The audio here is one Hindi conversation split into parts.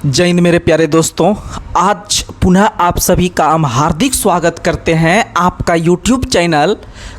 जय हिंद मेरे प्यारे दोस्तों। आज पुनः आप सभी का हम हार्दिक स्वागत करते हैं आपका YouTube चैनल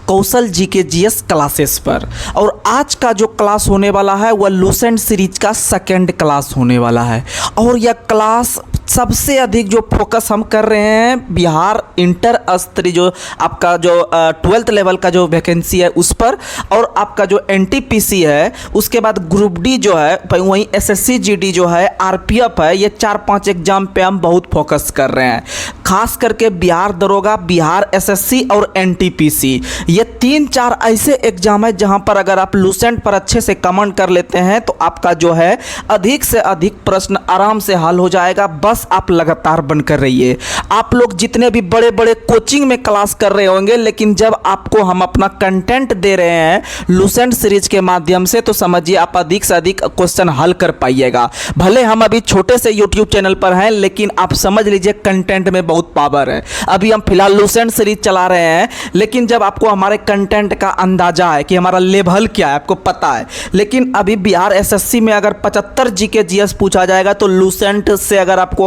कौशल जी के जीएस क्लासेस पर। और आज का जो क्लास होने वाला है वह लूसेंट सीरीज का सेकंड क्लास होने वाला है। और यह क्लास सबसे अधिक जो फोकस हम कर रहे हैं बिहार इंटर स्तरीय जो आपका जो 12th लेवल का जो वैकेंसी है उस पर, और आपका जो एनटीपीसी है, उसके बाद ग्रुप डी जो है, वहीं एसएससी जीडी जो है, आरपीएफ है, ये 4-5 एग्जाम पे हम बहुत फोकस कर रहे हैं। खास करके बिहार दरोगा, बिहार एसएससी और एनटीपीसी, ये 3-4 ऐसे एग्जाम है जहां पर अगर आप लूसेंट पर अच्छे से कमेंट कर लेते हैं तो आपका जो है अधिक से अधिक प्रश्न आराम से हल हो जाएगा। बस आप लगातार बनकर रहिए। आप लोग जितने भी बड़े बड़े कोचिंग में क्लास कर रहे होंगे, लेकिन जब आपको हम अपना कंटेंट दे रहे हैं लूसेंट सीरीज के माध्यम से, तो समझिए आप अधिक से अधिक क्वेश्चन हल कर पाइएगा। भले हम अभी छोटे से यूट्यूब चैनल पर हैं, लेकिन आप समझ लीजिए कंटेंट में बहुत पावर है। अभी हम फिलहाल लूसेंट सीरीज चला रहे हैं, लेकिन जब आपको हमारे कंटेंट का अंदाजा है कि हमारा लेवल क्या है, आपको पता है। लेकिन अभी बिहार एसएससी में अगर 75 जीके जीएस पूछा जाएगा, तो लूसेंट से अगर आपको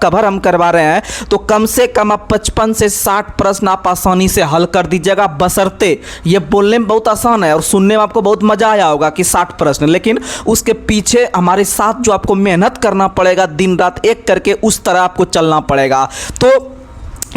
कवर हम करवा रहे हैं तो कम से कम आप 55 से 60 प्रश्न आप आसानी से हल कर दीजिएगा। बशर्ते ये बोलने में बहुत आसान है और सुनने में आपको बहुत मजा आया होगा कि 60 प्रश्न, लेकिन उसके पीछे हमारे साथ जो आपको मेहनत करना पड़ेगा, दिन रात एक करके उस तरह आपको चलना पड़ेगा। तो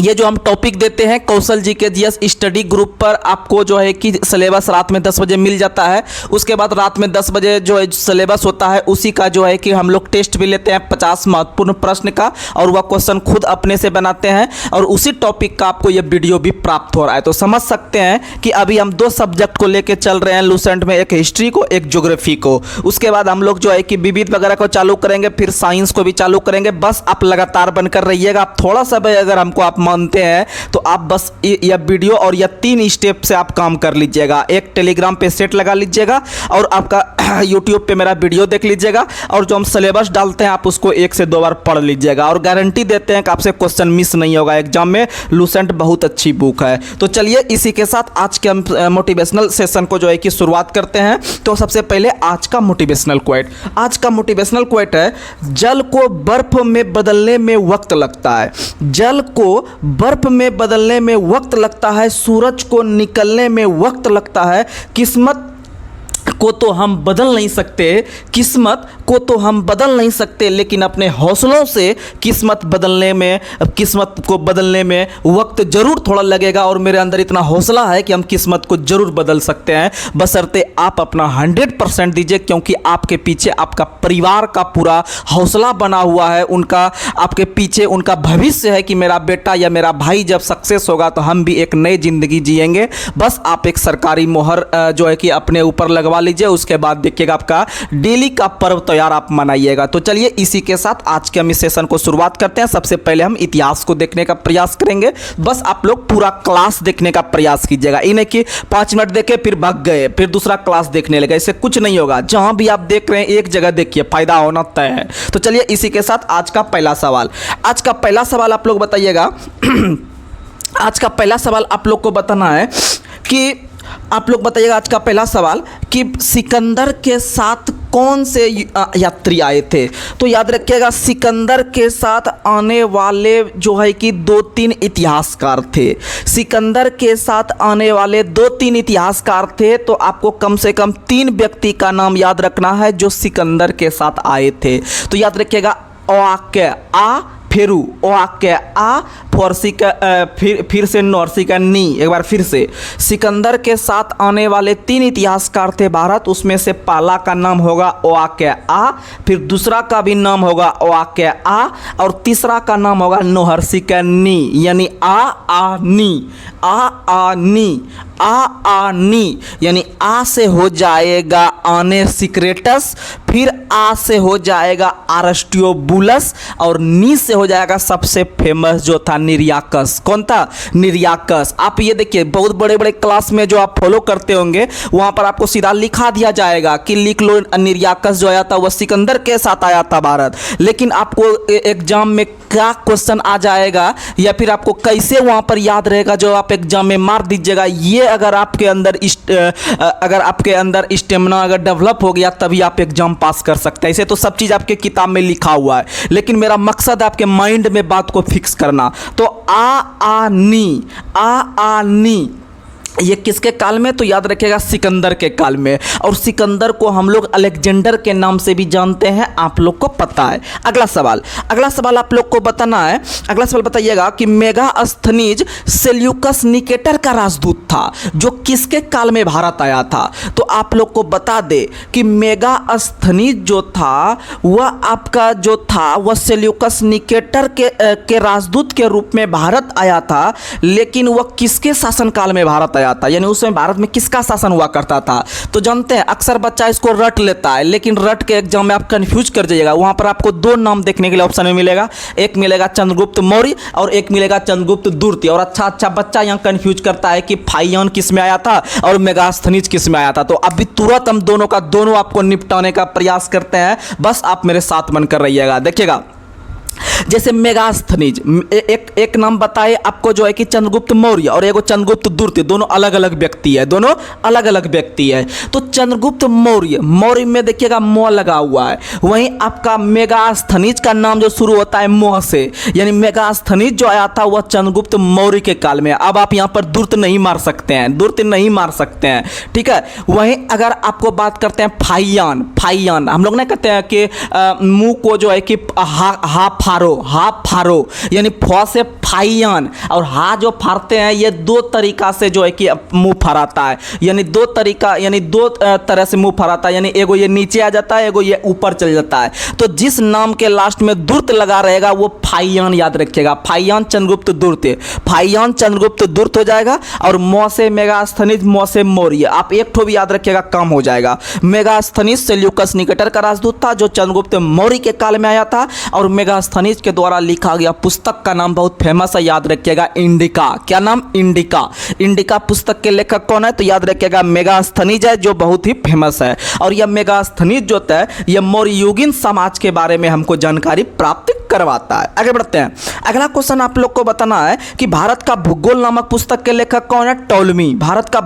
ये जो हम टॉपिक देते हैं कौशल जी के जीएस स्टडी ग्रुप पर, आपको जो है कि सिलेबस रात में 10 बजे मिल जाता है। उसके बाद रात में 10 बजे जो सिलेबस होता है उसी का जो है कि हम लोग टेस्ट भी लेते हैं 50 महत्वपूर्ण प्रश्न का, और वह क्वेश्चन खुद अपने से बनाते हैं, और उसी टॉपिक का आपको ये वीडियो भी प्राप्त हो रहा है। तो समझ सकते हैं कि अभी हम 2 सब्जेक्ट को लेकर चल रहे हैं लूसेंट में, एक हिस्ट्री को, एक ज्योग्राफी को। उसके बाद हम लोग जो है कि विविध वगैरह को चालू करेंगे, फिर साइंस को भी चालू करेंगे। बस आप लगातार बनकर रहिएगा। आप थोड़ा सा भी अगर हमको आप मानते हैं तो आप बस यह वीडियो और यह 3 स्टेप से आप काम कर लीजिएगा। एक टेलीग्राम पे सेट लगा लीजिएगा, और आपका यूट्यूब पे मेरा वीडियो देख लीजिएगा, और जो हम सिलेबस डालते हैं आप उसको 1 से 2 बार पढ़ लीजिएगा, और गारंटी देते हैं कि आपसे क्वेश्चन मिस नहीं होगा एग्जाम में। लूसेंट बहुत अच्छी बुक है। तो चलिए इसी के साथ आज के हम मोटिवेशनल सेशन को जो है कि शुरुआत करते हैं। तो सबसे पहले आज का मोटिवेशनल क्वेट। आज का मोटिवेशनल क्वेट है, जल को बर्फ में बदलने में वक्त लगता है। जल को बर्फ में बदलने में वक्त लगता है, सूरज को निकलने में वक्त लगता है, किस्मत को तो हम बदल नहीं सकते, किस्मत को तो हम बदल नहीं सकते, लेकिन अपने हौसलों से किस्मत को बदलने में वक्त जरूर थोड़ा लगेगा। और मेरे अंदर इतना हौसला है कि हम किस्मत को जरूर बदल सकते हैं, बशर्ते आप अपना 100% दीजिए, क्योंकि आपके पीछे आपका परिवार का पूरा हौसला बना हुआ है। उनका आपके पीछे उनका भविष्य है कि मेरा बेटा या मेरा भाई जब सक्सेस होगा तो हम भी एक नई जिंदगी जिएंगे। बस आप एक सरकारी मोहर जो है कि अपने ऊपर लगवा लीजिए, उसके बाद देखिएगा आपका डेली का पर्व त्योहार आप मनाइएगा। तो चलिए इसी के साथ आज के हम इस सेशन को शुरुआत करते हैं। सबसे पहले हम इतिहास को देखने का प्रयास करेंगे। बस आप लोग पूरा क्लास देखने का प्रयास कीजिएगा, इन्हें कि 5 मिनट देखे फिर भाग गए फिर दूसरा क्लास देखने लगे, इससे कुछ नहीं होगा। जहां भी आप देख रहे हैं एक जगह देखिए, फायदा होना तय है। तो चलिए इसी के साथ आज का पहला सवाल। आज का पहला सवाल आप लोग बताइएगा। आज का पहला सवाल आप लोग को बताना है कि आप लोग बताइएगा आज का पहला सवाल कि सिकंदर के साथ कौन से यात्री आए थे। तो याद रखिएगा, सिकंदर के साथ आने वाले जो है कि 2-3 इतिहासकार थे। सिकंदर के साथ आने वाले 2-3 इतिहासकार थे। तो आपको कम से कम 3 व्यक्ति का नाम याद रखना है जो सिकंदर के साथ आए थे। तो याद रखिएगा, ओआके आ फेरू, ओआके आ, फारसी का फिर से नौरसी का नी। एक बार फिर से, सिकंदर के साथ आने वाले 3 इतिहासकार थे भारत। उसमें से पहला का नाम होगा ओआके आ, फिर दूसरा का भी नाम होगा ओआके आ, और तीसरा का नाम होगा नौहर्षि का नी, यानी आ नी, आ नी, यानी आ से हो जाएगा आने सिक्रेटस, फिर आ से हो जाएगा आरस्टियोबुलस, और नी से हो जाएगा सबसे फेमस जो था निर्याकस। कौन था? निर्याकस। आप ये देखिए, बहुत बड़े बड़े क्लास में जो आप फॉलो करते होंगे वहां पर आपको सीधा लिखा दिया जाएगा कि लिख लो निर्याकस जो आया था वह सिकंदर के साथ आया था भारत। लेकिन आपको एग्जाम में क्या क्वेश्चन आ जाएगा या फिर आपको कैसे वहां पर याद रहेगा जो आप एग्जाम में मार दीजिएगा, ये अगर आपके अंदर अगर आपके अंदर स्टेमिना अगर डेवलप हो गया तभी आप एग्जाम पास कर सकते हैं। इसे तो सब चीज़ आपके किताब में लिखा हुआ है, लेकिन मेरा मकसद है आपके माइंड में बात को फिक्स करना। तो आ नी ये किसके काल में? तो याद रखिएगा सिकंदर के काल में। और सिकंदर को हम लोग अलेक्जेंडर के नाम से भी जानते हैं, आप लोग को पता है। अगला सवाल आप लोग को बताना है। अगला सवाल बताइएगा कि मेगास्थनीज सेल्यूकस निकेटर का राजदूत था जो किसके काल में भारत आया था? तो आप लोग को बता दे कि मेगास्थनीज जो था वह आपका जो था वह सेल्यूकस निकेटर के राजदूत के रूप में भारत आया था, लेकिन वह किसके शासनकाल में भारत आया था? यानी उस समय भारत में किसका शासन हुआ करता था? तो जानते हैं अक्सर बच्चा इसको रट लेता है, लेकिन रट के एग्जाम में आप कंफ्यूज कर जाइएगा। वहां पर आपको दो नाम देखने के लिए ऑप्शन में मिलेगा, एक मिलेगा चंद्रगुप्त मौर्य और एक मिलेगा चंद्रगुप्त द्वितीय। और अच्छा बच्चा यहाँ कंफ्यूज करता है कि फाहियान किस में आया था और मेगास्थनीज किस में आया था। तो अभी तुरंत हम दोनों का दोनों आपको निपटाने का प्रयास करते हैं, बस आप मेरे साथ बनकर रहिएगा। देखिएगा, जैसे मेगास्थनीज एक नाम बताए आपको जो है कि चंद्रगुप्त मौर्य और एगो चंद्रगुप्त द्वितीय, दोनों अलग अलग व्यक्ति है। तो चंद्रगुप्त मौर्य में देखिएगा म लगा हुआ है। वहीं आपका मेगास्थनीज का नाम जो शुरू होता है म से, यानी मेगास्थनीज जो आया था वह चंद्रगुप्त मौर्य के काल में। अब आप यहाँ पर दुर्त नहीं मार सकते हैं, ठीक है। वहीं अगर आपको बात करते हैं फाहियान, हम लोग नहीं कहते हैं कि मुंह को जो है कि हा फारो यानी फ से फाहियान, और हा जो फाड़ते हैं ये दो तरीका से जो है कि मुंह फराता है, यानी दो तरह से मुंह फराता है। यानी एगो ये नीचे आ जाता है, एगो ये ऊपर चल जाता है। तो जिस नाम के लास्ट में दुर्त लगा रहेगा वो फाहियान याद रखिएगा। फाहियान चंद्रगुप्त दुर्त हो जाएगा। और म से मेगास्थनीज, म से मौर्य, आप एक ठो भी याद रखिएगा, काम हो जाएगा। मेगास्थनीज सेल्यूकस निकेटर का राजदूत था जो चंद्रगुप्त मौर्य के काल में आया था। और मेगास्थनीज के द्वारा लिखा गया पुस्तक का नाम बहुत फेमस है, याद रखिएगा, इंडिका। क्या नाम? इंडिका पुस्तक के लेखक कौन है? तो याद रखिएगा मेगास्थनीज है, जो बहुत ही फेमस है। और यह मेगास्थनीज जो है यह मौर्ययुगीन समाज के बारे में हमको जानकारी प्राप्त करवाता है। आगे बढ़ते हैं। अगला क्वेश्चन आप लोग को बताना है कि भारत का भूगोल नामक पुस्तक के लेखक कौन है? टॉलमी। भारत का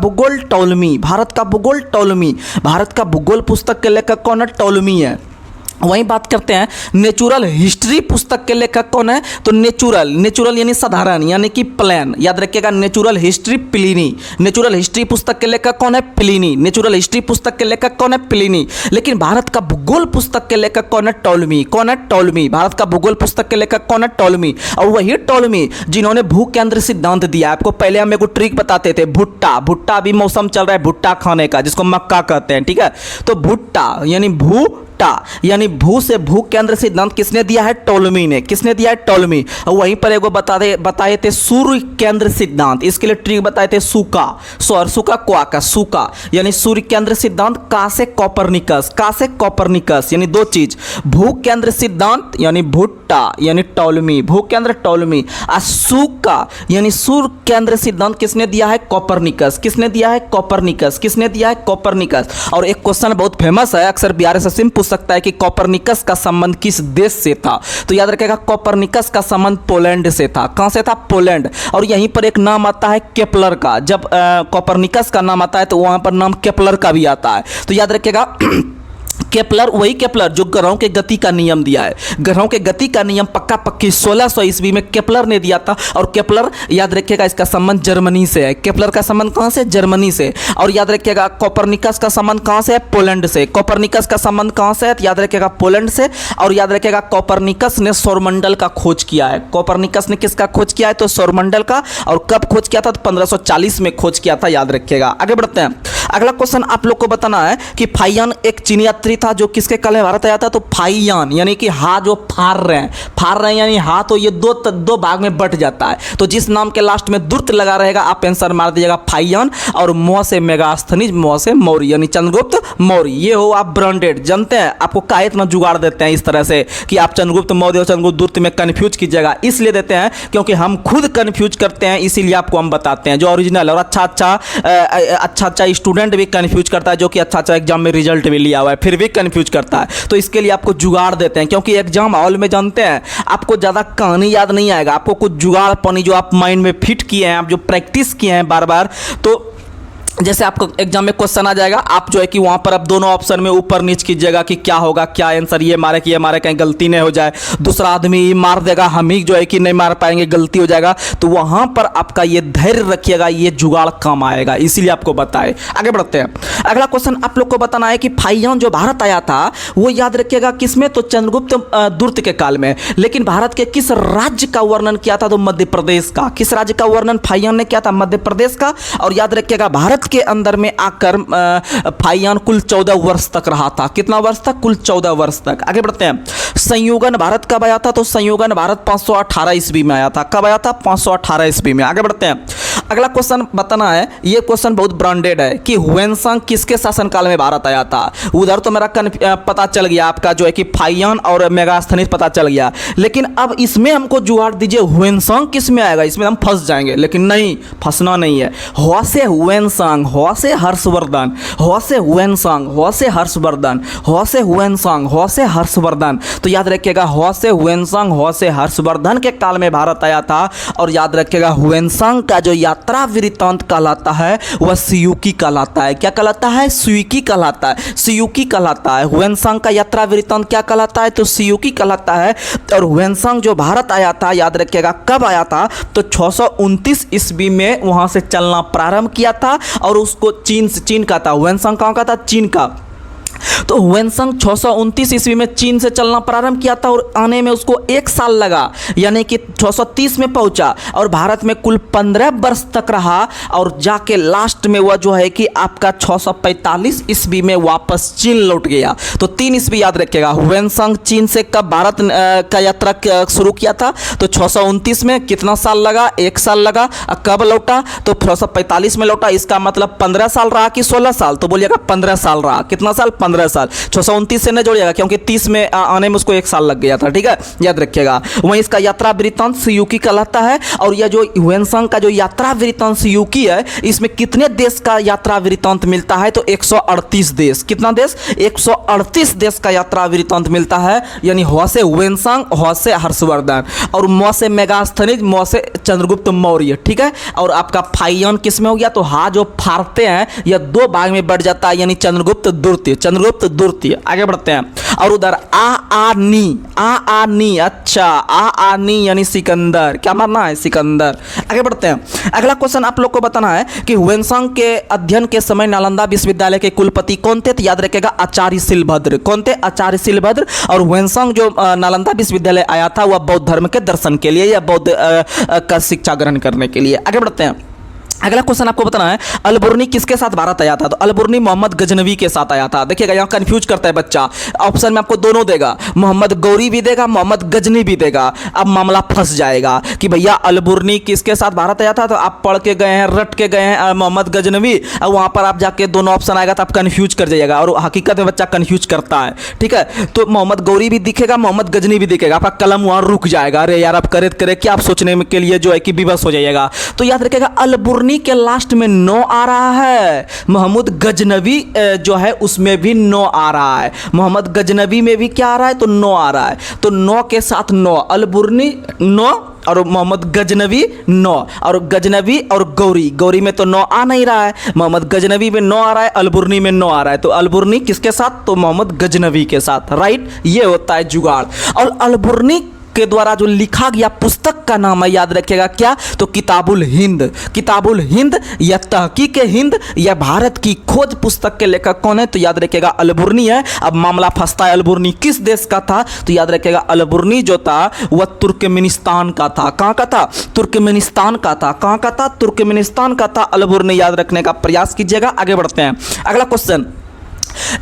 भूगोल पुस्तक के लेखक कौन है? टॉलमी है। वहीं बात करते हैं नेचुरल हिस्ट्री पुस्तक के लेखक कौन है? तो नेचुरल यानी साधारण, यानी कि प्लेन, याद रखिएगा। नेचुरल हिस्ट्री पुस्तक के लेखक कौन है? प्लिनी। लेकिन भारत का भूगोल पुस्तक के लेखक कौन है? टॉलमी। भारत का भूगोल पुस्तक के लेखक कौन है? टॉलमी। और वही टॉलमी जिन्होंने भू केंद्र सिद्धांत दिया। आपको पहले हम एक ट्रिक बताते थे, भुट्टा भी मौसम चल रहा है भुट्टा खाने का, जिसको मक्का कहते हैं, ठीक है। तो भुट्टा यानी यानी भू से भू केंद्र सिद्धांत किसने दिया है? टॉलमी ने। टॉलमी। और वहीं पर एगो बताए थे सूर्य केंद्र सिद्धांत, इसके लिए ट्रिक बताए थे सुका यानी सूर्य केंद्र सिद्धांत। का से कॉपरनिकस यानी दो चीज, भू केंद्र सिद्धांत यानी भुट्टा यानी टॉलमी, भू केंद्र टॉलमी। और सुका यानी सूर्य केंद्र सिद्धांत किसने दिया है? कॉपरनिकस। किसने दिया है? कॉपरनिकस। और एक क्वेश्चन बहुत फेमस है, अक्सर बिहार से सिम सकता है कि कॉपरनिकस का संबंध किस देश से था? तो याद रखिएगा कॉपरनिकस का संबंध पोलैंड से था। कहां से था? पोलैंड। और यहीं पर एक नाम आता है केपलर का। जब कॉपरनिकस का नाम आता है तो वहां पर नाम केपलर का भी आता है। तो याद रखिएगा वही केपलर जो ग्रहों के गति का नियम दिया है। ग्रहों के गति का नियम पक्की 1600 ईस्वी में केपलर ने दिया था। और केपलर याद रखिएगा इसका संबंध जर्मनी से है। केपलर का संबंध कहां से? जर्मनी से। और याद रखिएगा कॉपरनिकस का संबंध कहां से है? पोलैंड से। कॉपरनिकस का संबंध कहां से है? याद रखिएगा पोलैंड से। और याद रखिएगा कॉपरनिकस ने सौरमंडल का खोज किया है। कॉपरनिकस ने किसका खोज किया है? तो सौरमंडल का। और कब खोज किया था? तो 1540 में खोज किया था, याद रखिएगा। आगे बढ़ते हैं। अगला क्वेश्चन आप लोग को बताना है कि फाहियान एक चीनी यात्री था जो किसके काल में भारत आया था? तो फाहियान यानी कि हा जो फाड़ रहे हैं यानी हा, तो ये दो भाग में बट जाता है। तो जिस नाम के लास्ट में दुर्त लगा रहेगा आप आंसर मार दीजिएगा फाहियान। और म से मेगास्थनीज, म से मौर्य यानी चंद्रगुप्त मौर्य। ये हो आप ब्रांडेड। जानते हैं आपको काहे इतना जुगाड़ देते हैं इस तरह से कि आप चंद्रगुप्त मौर्य और चंद्रगुप्त द्वितीय में कंफ्यूज कीजिएगा? इसलिए देते हैं क्योंकि हम खुद कंफ्यूज करते हैं, इसीलिए आपको हम बताते हैं। जो ओरिजिनल और अच्छा स्टूडेंट भी कंफ्यूज करता है, जो कि अच्छा एग्जाम में रिजल्ट भी लिया हुआ है, फिर भी कंफ्यूज करता है। तो इसके लिए आपको जुगाड़ देते हैं, क्योंकि एग्जाम हॉल में जानते हैं आपको ज़्यादा कहानी याद नहीं आएगा। आपको कुछ जुगाड़ पानी जो आप माइंड में फिट किए हैं, आप जो प्रैक्टिस किए हैं बार बार, तो जैसे आपको एग्जाम में क्वेश्चन आ जाएगा, आप जो है कि वहाँ पर आप दोनों ऑप्शन में ऊपर नीच कीजिएगा कि क्या होगा, क्या आंसर, ये मारे कि ये मारे, कहीं गलती नहीं हो जाए, दूसरा आदमी मार देगा, हम ही जो है कि नहीं मार पाएंगे, गलती हो जाएगा। तो वहाँ पर आपका ये धैर्य रखिएगा, ये जुगाड़ काम आएगा, इसीलिए आपको बताए। आगे बढ़ते हैं। अगला क्वेश्चन आप लोग को बताना है कि फाहियान जो भारत आया था वो याद रखिएगा किसमें, तो चंद्रगुप्त दूर्त के काल में। लेकिन भारत के किस राज्य का वर्णन किया था, तो मध्य प्रदेश का। किस राज्य का वर्णन फाहियान ने किया था, मध्य प्रदेश का। और याद रखिएगा भारत के अंदर में आकर फाहियान कुल 14 वर्ष तक रहा था। कितना वर्ष तक, कुल 14 वर्ष तक। आगे बढ़ते हैं। संयोगन भारत कब आया था, तो संयोगन भारत 518 ईस्वी में आया था। कब आया था, 518 ईस्वी में। आगे बढ़ते हैं। अगला क्वेश्चन बताना है, ये क्वेश्चन बहुत ब्रांडेड है कि हुएनसांग किसके शासनकाल में भारत आया था। उधर तो मेरा पता चल गया आपका जो है कि फाहियान और मेगास्थनीज पता चल गया, लेकिन अब इसमें हमको जुगाड़ दीजिए, हुएनसांग किस में आएगा, इसमें हम फंस जाएंगे। लेकिन नहीं, फंसना नहीं है। हुआ से हुएनसांग, हुआ से हर्षवर्धन, हुआ से हुएनसांग, हुआ से हर्षवर्धन, हुआ से हुएनसांग, हुआ से हर्षवर्धन। तो याद रखिएगा हुआ से हुएनसांग, हुआ से हर्षवर्धन के काल में भारत आया था। और याद रखिएगा हुएनसांग का जो यात्रा वृत्तांत कहलाता है वह सियूकी कहलाता है। क्या कहलाता है, सियूकी कहलाता है, सियूकी कहलाता है। हुएनसांग का यात्रा वृत्तांत क्या कहलाता है, तो सियूकी कहलाता है। और हुएनसांग जो भारत आया था, याद रखिएगा कब आया था, तो 629 ईस्वी में वहां से चलना प्रारंभ किया था। और उसको चीन का था। हुएनसांग कहाँ का था, चीन का। तो हुएनसांग 629 ईस्वी में चीन से चलना प्रारंभ किया था और आने में उसको 1 साल लगा, यानी कि 630 में पहुंचा। और भारत में कुल 15 वर्ष तक रहा और जाके लास्ट में वह जो है कि आपका 645 ईस्वी में वापस चीन लौट गया। तो 3 ईस्वी याद रखिएगा। हुएनसांग चीन से कब भारत का यात्रा शुरू किया था, तो 629 में। कितना साल लगा, 1 साल लगा। कब लौटा, तो 645 में लौटा। इसका मतलब 15 साल रहा कि 16 साल, तो बोलिएगा 15 साल रहा। कितना साल, 15 साल। 629 से न जोड़िएगा क्योंकि 30 में आने में उसको 1 साल लग गया था। ठीक है, याद रखिएगा। वहीं इसका यात्रा वृत्तांत सियूकी कहलाता है। और यह जो हुएनसांग का जो यात्रा वृत्तांत सियूकी है, इसमें कितने देश का यात्रा वृत्तांत मिलता है, तो 138 देश। कितना देश, 138 देश का यात्रा वृत्तांत मिलता है। यानी हुआ से हुएनसांग, हुआ से हर्षवर्धन, और मौ से मेगास्थनीज, मौ से चंद्रगुप्त मौर्य। ठीक है। और आपका फाहियान किस में हो गया, तो हा जो फाड़ते हैं यह 2 भाग में बढ़ जाता है, यानी चंद्रगुप्त द्वितीय, चंद्रगुप्त द्वितीय। आगे बढ़ते हैं। और उधर आ नी, अच्छा आ नी यानी सिकंदर। क्या मानना है, सिकंदर। आगे बढ़ते हैं। अगला क्वेश्चन आप लोग को बताना है कि हुएनसांग के अध्ययन के समय नालंदा विश्वविद्यालय के कुलपति कौन थे, तो याद रखिएगा आचार्य शिलभद्र। कौन थे, आचार्य शिलभद्र। और हुएनसांग जो नालंदा विश्वविद्यालय आया था वह बौद्ध धर्म के दर्शन के लिए या बौद्ध का शिक्षा ग्रहण करने के लिए। आगे बढ़ते हैं। अगला क्वेश्चन आपको बताना है, अलबुर्नी किसके साथ भारत आया था, तो अलबुर्नी मोहम्मद गजनवी के साथ आया था। देखिएगा यहाँ कंफ्यूज करता है बच्चा, ऑप्शन में आपको दोनों देगा, मोहम्मद गौरी भी देगा, मोहम्मद गजनी भी देगा। अब मामला फंस जाएगा कि भैया अलबुर्नी किसके साथ भारत आया था, तो आप पढ़ के गए हैं, रट के गए हैं मोहम्मद गजनवी, और वहाँ पर आप जाके दोनों ऑप्शन आएगा तो आप कन्फ्यूज कर जाइएगा। और हकीकत में बच्चा कन्फ्यूज करता है। ठीक है, तो मोहम्मद गौरी भी दिखेगा, मोहम्मद गजनी भी दिखेगा, आपका कलम वहाँ रुक जाएगा। अरे यार आप करे क्या, आप सोचने के लिए जो है कि विवश हो जाइएगा। तो याद रखिएगा अलबुर्नी के लास्ट में 9 आ रहा है, मोहम्मद गजनवी जो है उसमें भी 9 आ रहा है, मोहम्मद गजनवी में भी क्या आ रहा है, तो 9 आ रहा है। तो 9 के साथ 9, अलबुर्नी 9 और मोहम्मद गजनवी 9, और गजनवी और गौरी में तो 9 आ नहीं रहा है, मोहम्मद गजनवी में 9 आ रहा है, अलबुर्नी में 9 आ रहा है। तो अलबुर्नी किसके साथ, तो मोहम्मद गजनवी के साथ। राइट, ये होता है जुगाड़। और अलबुर्नी के द्वारा जो लिखा गया पुस्तक का नाम है, याद रखिएगा क्या, तो किताबुल हिंद। किताबुल हिंद या तहकीक हिंद या भारत की खोज पुस्तक के लेखक कौन है, तो याद रखिएगा अलबुर्नी है। अब मामला फंसता है, अलबुर्नी किस देश का था, तो याद रखिएगा अलबुर्नी जो था वह तुर्कमेनिस्तान का था। कहाँ का था, तुर्कमेनिस्तान का था। कहाँ का था, तुर्कमेनिस्तान का था अलबुर्नी। याद रखने का प्रयास कीजिएगा। आगे बढ़ते हैं। अगला क्वेश्चन,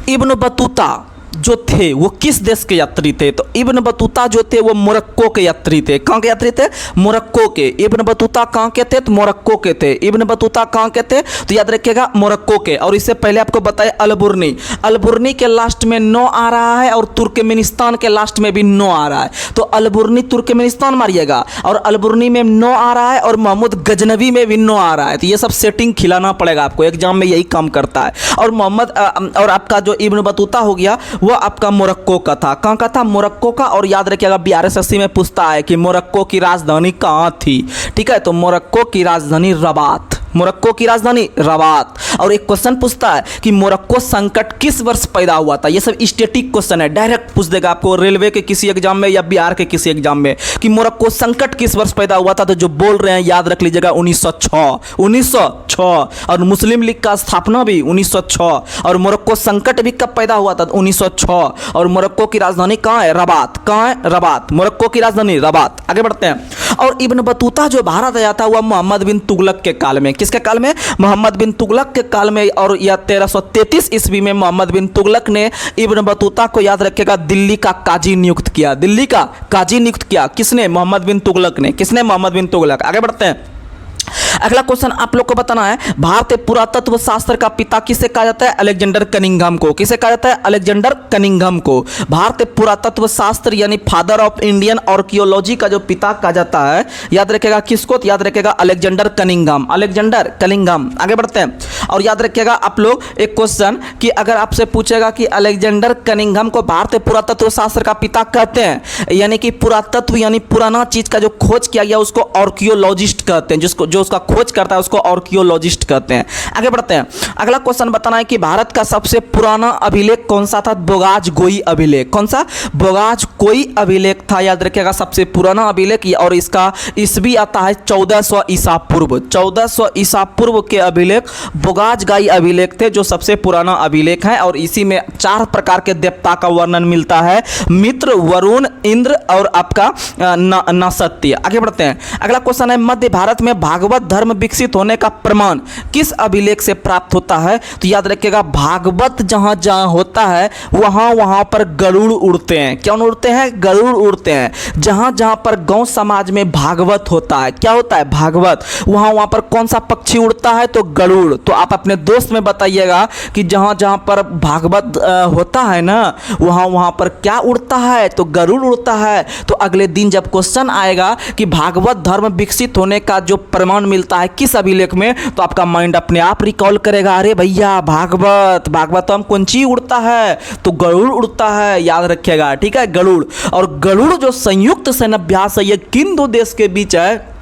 इब्न बतूता जो थे वो किस देश के यात्री थे, तो इब्न बतूता जो थे वो मोरक्को के यात्री थे। कहाँ के यात्री थे, मोरक्को के। इब्न बतूता कहाँ के थे, तो मोरक्को के थे। इब्न बतूता कहाँ के थे, तो याद रखिएगा मोरक्को के। और इससे पहले आपको बताया अलबुर्नी, अलबुर्नी के लास्ट में 9 आ रहा है और तुर्कमेनिस्तान के लास्ट में भी 9 आ रहा है। तो अलबुर्नी तुर्कमेनिस्तान मारिएगा, और अलबुर्नी में 9 आ रहा है और मोहम्मद गजनवी में भी 9 आ रहा है। तो ये सब सेटिंग खिलाना पड़ेगा आपको, एग्जाम में यही काम करता है। और मोहम्मद और आपका जो इब्न बतूता हो गया वह आपका मोरक्को का था। कहाँ का था, मोरक्को का। और याद रखिएगा BRSSC में पूछता है कि मोरक्को की राजधानी कहाँ थी। ठीक है, तो मोरक्को की राजधानी रबात, मोरक्को की राजधानी रबात। और एक क्वेश्चन पूछता है कि मोरक्को संकट किस वर्ष पैदा हुआ था। ये सब स्टैटिक क्वेश्चन है, डायरेक्ट पूछ देगा आपको रेलवे के किसी एग्जाम में या बिहार के किसी एग्जाम में कि मोरक्को संकट किस वर्ष पैदा हुआ था। तो जो बोल रहे हैं याद रख लीजिएगा 1906। 1906। और मुस्लिम लीग का स्थापना भी 1906। और मोरक्को संकट भी कब पैदा हुआ था? 1906। और मोरक्को की राजधानी कहाँ है? रबात। कहाँ है? रबात। मोरक्को की राजधानी रबात। आगे बढ़ते हैं। और इब्न बतूता जो भारत आया था वह मोहम्मद बिन तुगलक के काल में। किसके काल में? मोहम्मद बिन तुगलक के काल में। और यह 1333 ईस्वी में मोहम्मद बिन तुगलक ने इब्न बतूता को याद रखेगा दिल्ली का काजी नियुक्त किया। दिल्ली का काजी नियुक्त किया किसने? मोहम्मद बिन तुगलक ने। किसने? मोहम्मद बिन तुगलक। आगे बढ़ते हैं। अगला क्वेश्चन आप लोग को बताना है, भारतीय पुरातत्व शास्त्र का पिता किसे कहा जाता है? अलेक्जेंडर कनिंघम को। किसे कहा जाता है? अलेक्जेंडर कनिंघम को। भारतीय पुरातत्व शास्त्र यानी फादर ऑफ इंडियन आर्कियोलॉजी का जो पिता कहा जाता है, याद रखेगा किसको? याद रखेगा अलेक्जेंडर कनिंघम। Alexander Cunningham. आगे बढ़ते हैं। और याद रखिएगा आप लोग एक क्वेश्चन कि अगर आपसे पूछेगा कि अलेक्जेंडर कनिंघम को भारतीय पुरातत्व शास्त्र का पिता कहते हैं, यानी कि पुरातत्व यानी पुराना चीज का जो खोज किया गया उसको आर्कियोलॉजिस्ट कहते हैं। जिसको जो उसका खोज करता है उसको आर्कियोलॉजिस्ट कहते हैं। आगे बढ़ते हैं। अगला क्वेश्चन बताना है कि भारत का सबसे पुराना अभिलेख कौन सा था? बोगाज-गोई अभिलेख। कौन सा? बोगाज-गोई अभिलेख था। याद रखिएगा सबसे पुराना अभिलेख। और इसका ईस्वी आता है 1400 ईसा पूर्व। 1400 ईसा पूर्व के अभिलेख बोगाज-गोई अभिलेख थे जो सबसे पुराना अभिलेख है। और इसी में 4 प्रकार के देवता का वर्णन मिलता है, मित्र, वरुण, इंद्र और आपका नसत्य। आगे बढ़ते हैं। अगला क्वेश्चन है, मध्य भारत में भागवत धर्म विकसित होने का प्रमाण किस अभिलेख से प्राप्त होता है? तो याद रखिएगा भागवत जहां जहां होता है वहां वहां पर गरुड़ उड़ते हैं। क्यों उड़ते हैं? गरुड़ उड़ते हैं। जहां जहां पर गांव समाज में भागवत होता है, क्या होता है? भागवत। वहां वहां पर कौन सा पक्षी उड़ता है? तो गरुड़। तो आप अपने दोस्त में बताइएगा कि जहां जहां पर भागवत होता है ना वहां वहां पर क्या उड़ता है? तो गरुड़ उड़ता है। तो अगले दिन जब क्वेश्चन आएगा कि भागवत धर्म विकसित होने का जो प्रमाण मिलता है किस अभिलेख में, तो आपका माइंड अपने आप रिकॉल करेगा, अरे भैया भागवत तो हम कौन चीज उड़ता है? तो गरुड़ उड़ता है। याद रखिएगा, ठीक है, गरुड़। और गरुड़ जो संयुक्त सेनाभ्यास है ये किन 2 देश के बीच है?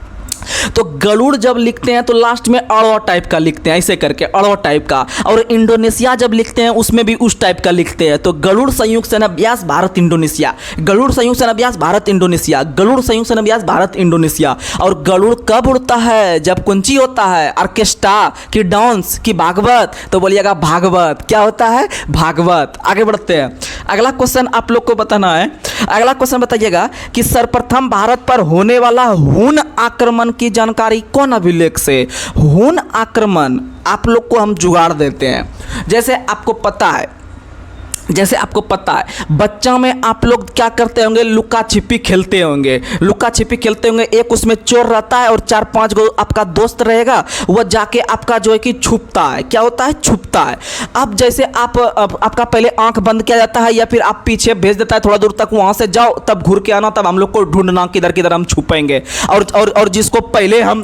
तो गरुड़ जब लिखते हैं तो लास्ट में अड़वा टाइप का लिखते हैं, ऐसे करके अड़वा टाइप का। और इंडोनेशिया जब लिखते हैं उसमें भी उस टाइप का लिखते हैं। तो गरुड़ संयुक्त सेनाभ्यास भारत इंडोनेशिया। गरुड़ संयुक्त सेनाभ्यास भारत इंडोनेशिया। गरुड़ संयुक्त सेनाभ्यास भारत इंडोनेशिया। और गरुड़ कब उड़ता है? जब कुंची होता है, ऑर्केस्ट्रा की डांस की भागवत। तो बोलिएगा भागवत। क्या होता है? भागवत। आगे बढ़ते हैं। अगला क्वेश्चन आप लोग को बताना है। अगला क्वेश्चन बताइएगा कि सर्वप्रथम भारत पर होने वाला हुन आक्रमण की जानकारी कौन अभिलेख से? हुन आक्रमण आप लोग को हम जुगाड़ देते हैं। जैसे आपको पता है बच्चा में आप लोग क्या करते होंगे? लुका छिपी खेलते होंगे। लुका छिपी खेलते होंगे। एक उसमें चोर रहता है और 4-5 गो आपका दोस्त रहेगा, वह जाके आपका जो है कि छुपता है। क्या होता है? छुपता है। अब जैसे आपका पहले आंख बंद किया जाता है या फिर आप पीछे भेज देता है थोड़ा दूर तक, वहां से जाओ तब घूर के आना, तब हम लोग को ढूंढना किधर किधर हम छुपेंगे। और जिसको पहले हम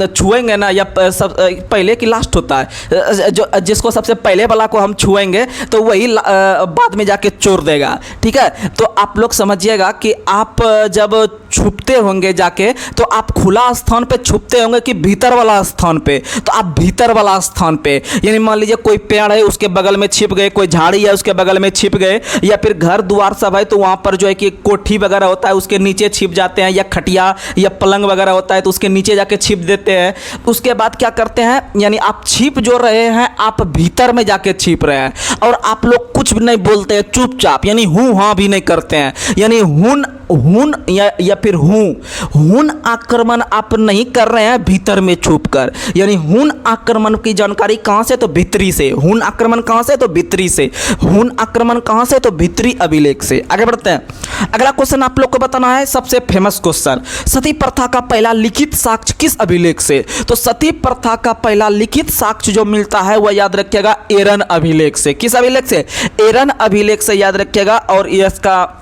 छुएंगे ना, या पहले की लास्ट होता है, जो जिसको सबसे पहले वाला को हम छुएंगे तो वही बाद में जाके चोर देगा। ठीक है, तो आप लोग समझिएगा कि आप जब छुपते होंगे जाके, तो आप खुला स्थान पे छुपते होंगे कि भीतर वाला स्थान पे? तो आप भीतर वाला स्थान पे, यानी मान लीजिए कोई पेड़ है उसके बगल में छिप गए, कोई झाड़ी है उसके बगल में छिप गए, या फिर घर द्वार सब है तो वहां पर जो है कि कोठी वगैरह होता है उसके नीचे छिप जाते हैं, या खटिया या पलंग वगैरह होता है तो उसके नीचे जाके छिप देते हैं। उसके बाद क्या करते हैं, यानी आप छिप जो रहे हैं आप भीतर में जाके छिप रहे हैं और आप लोग कुछ भी नहीं बोलते हैं, चुपचाप, यानी हूं हां भी नहीं करते हैं। यानी हुन या फिर हुन आक्रमण आप नहीं कर रहे हैं भीतर में छुपकर। यानी हुन आक्रमण की जानकारी कहां से? तो भीतरी से। हुन आक्रमण कहां से? तो भीतरी से। हुन आक्रमण कहां से? तो भीतरी अभिलेख से। आगे बढ़ते हैं। अगला क्वेश्चन आप लोग को बताना है, सबसे फेमस क्वेश्चन, सती प्रथा का पहला लिखित साक्ष्य किस अभिलेख से? तो सती प्रथा का पहला लिखित साक्ष्य जो मिलता है वह याद रखिएगा एरन अभिलेख से। किस अभिलेख से? एरन अभिलेख से याद रखिएगा। और इसका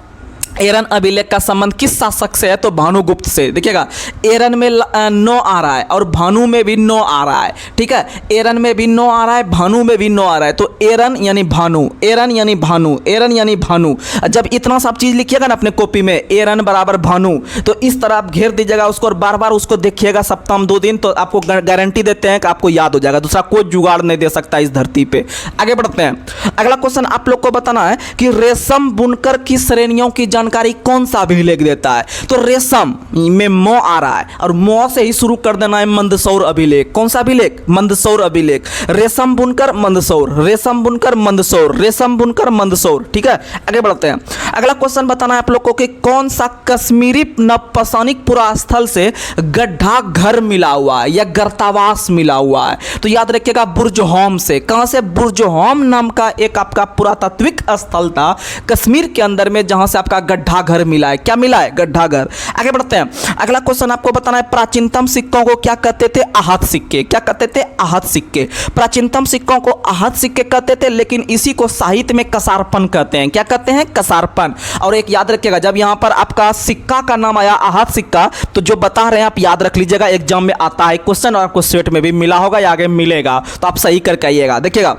एरन अभिलेख का संबंध किस शासक से है? तो भानुगुप्त से। देखिएगा एरन में नो आ रहा है और भानु में भी नो आ रहा है, ठीक है। एरन में भी नो आ रहा है, भानु में भी नो आ रहा है, तो एरन यानी भानु, एरन यानी भानु, एरन यानी भानु। जब इतना सब चीज़ लिखिएगा ना अपने कॉपी में, एरन बराबर भानु, तो इस तरह आप घेर दीजिएगा उसको और बार बार उसको देखिएगा सप्ताह में 2 दिन, तो आपको गारंटी देते हैं कि आपको याद हो जाएगा। दूसरा कोई जुगाड़ नहीं दे सकता इस धरती पे। आगे बढ़ते हैं। अगला क्वेश्चन आप लोग को बताना है कि रेशम बुनकर की श्रेणियों की जानकारी कौन सा अभिलेख देता है? तो रेशम में मो आ रहा है और मो से ही शुरू कर देना है मंदसौर अभिलेख। कौन सा अभिलेख? मंदसौर अभिलेख। रेशम बुनकर मंदसौर, रेशम बुनकर मंदसौर, रेशम बुनकर मंदसौर, ठीक है। आगे बढ़ते हैं। अगला क्वेश्चन बताना है आप लोग को कि कौन सा कश्मीरी नवपसानिक पुरा स्थल से गड्ढा घर मिला हुआ है या गर्तावास मिला हुआ है? तो याद रखिएगा बुर्जहोम से। कहां से? बुर्जहोम नाम का एक आपका पुरातात्विक स्थल था कश्मीर के अंदर में, जहां से आपका गड्ढा घर मिला है। क्या मिला है? गड्ढा घर। आगे बढ़ते हैं। अगला क्वेश्चन आपको बताना है प्राचीनतम सिक्कों को क्या कहते थे? आहत सिक्के। क्या कहते थे? आहत सिक्के। प्राचीनतम सिक्कों को आहत सिक्के कहते थे, लेकिन इसी को साहित्य में कसारपन कहते हैं। क्या कहते हैं? कसारपन। और एक याद रखिएगा, जब यहां पर आपका सिक्का का नाम आया आहत सिक्का, तो जो बता रहे हैं आप याद रख लीजिएगा, एग्जाम में आता है क्वेश्चन और आपको सेट में भी मिला होगा या आगे मिलेगा, तो आप सही करके आइएगा। देखिएगा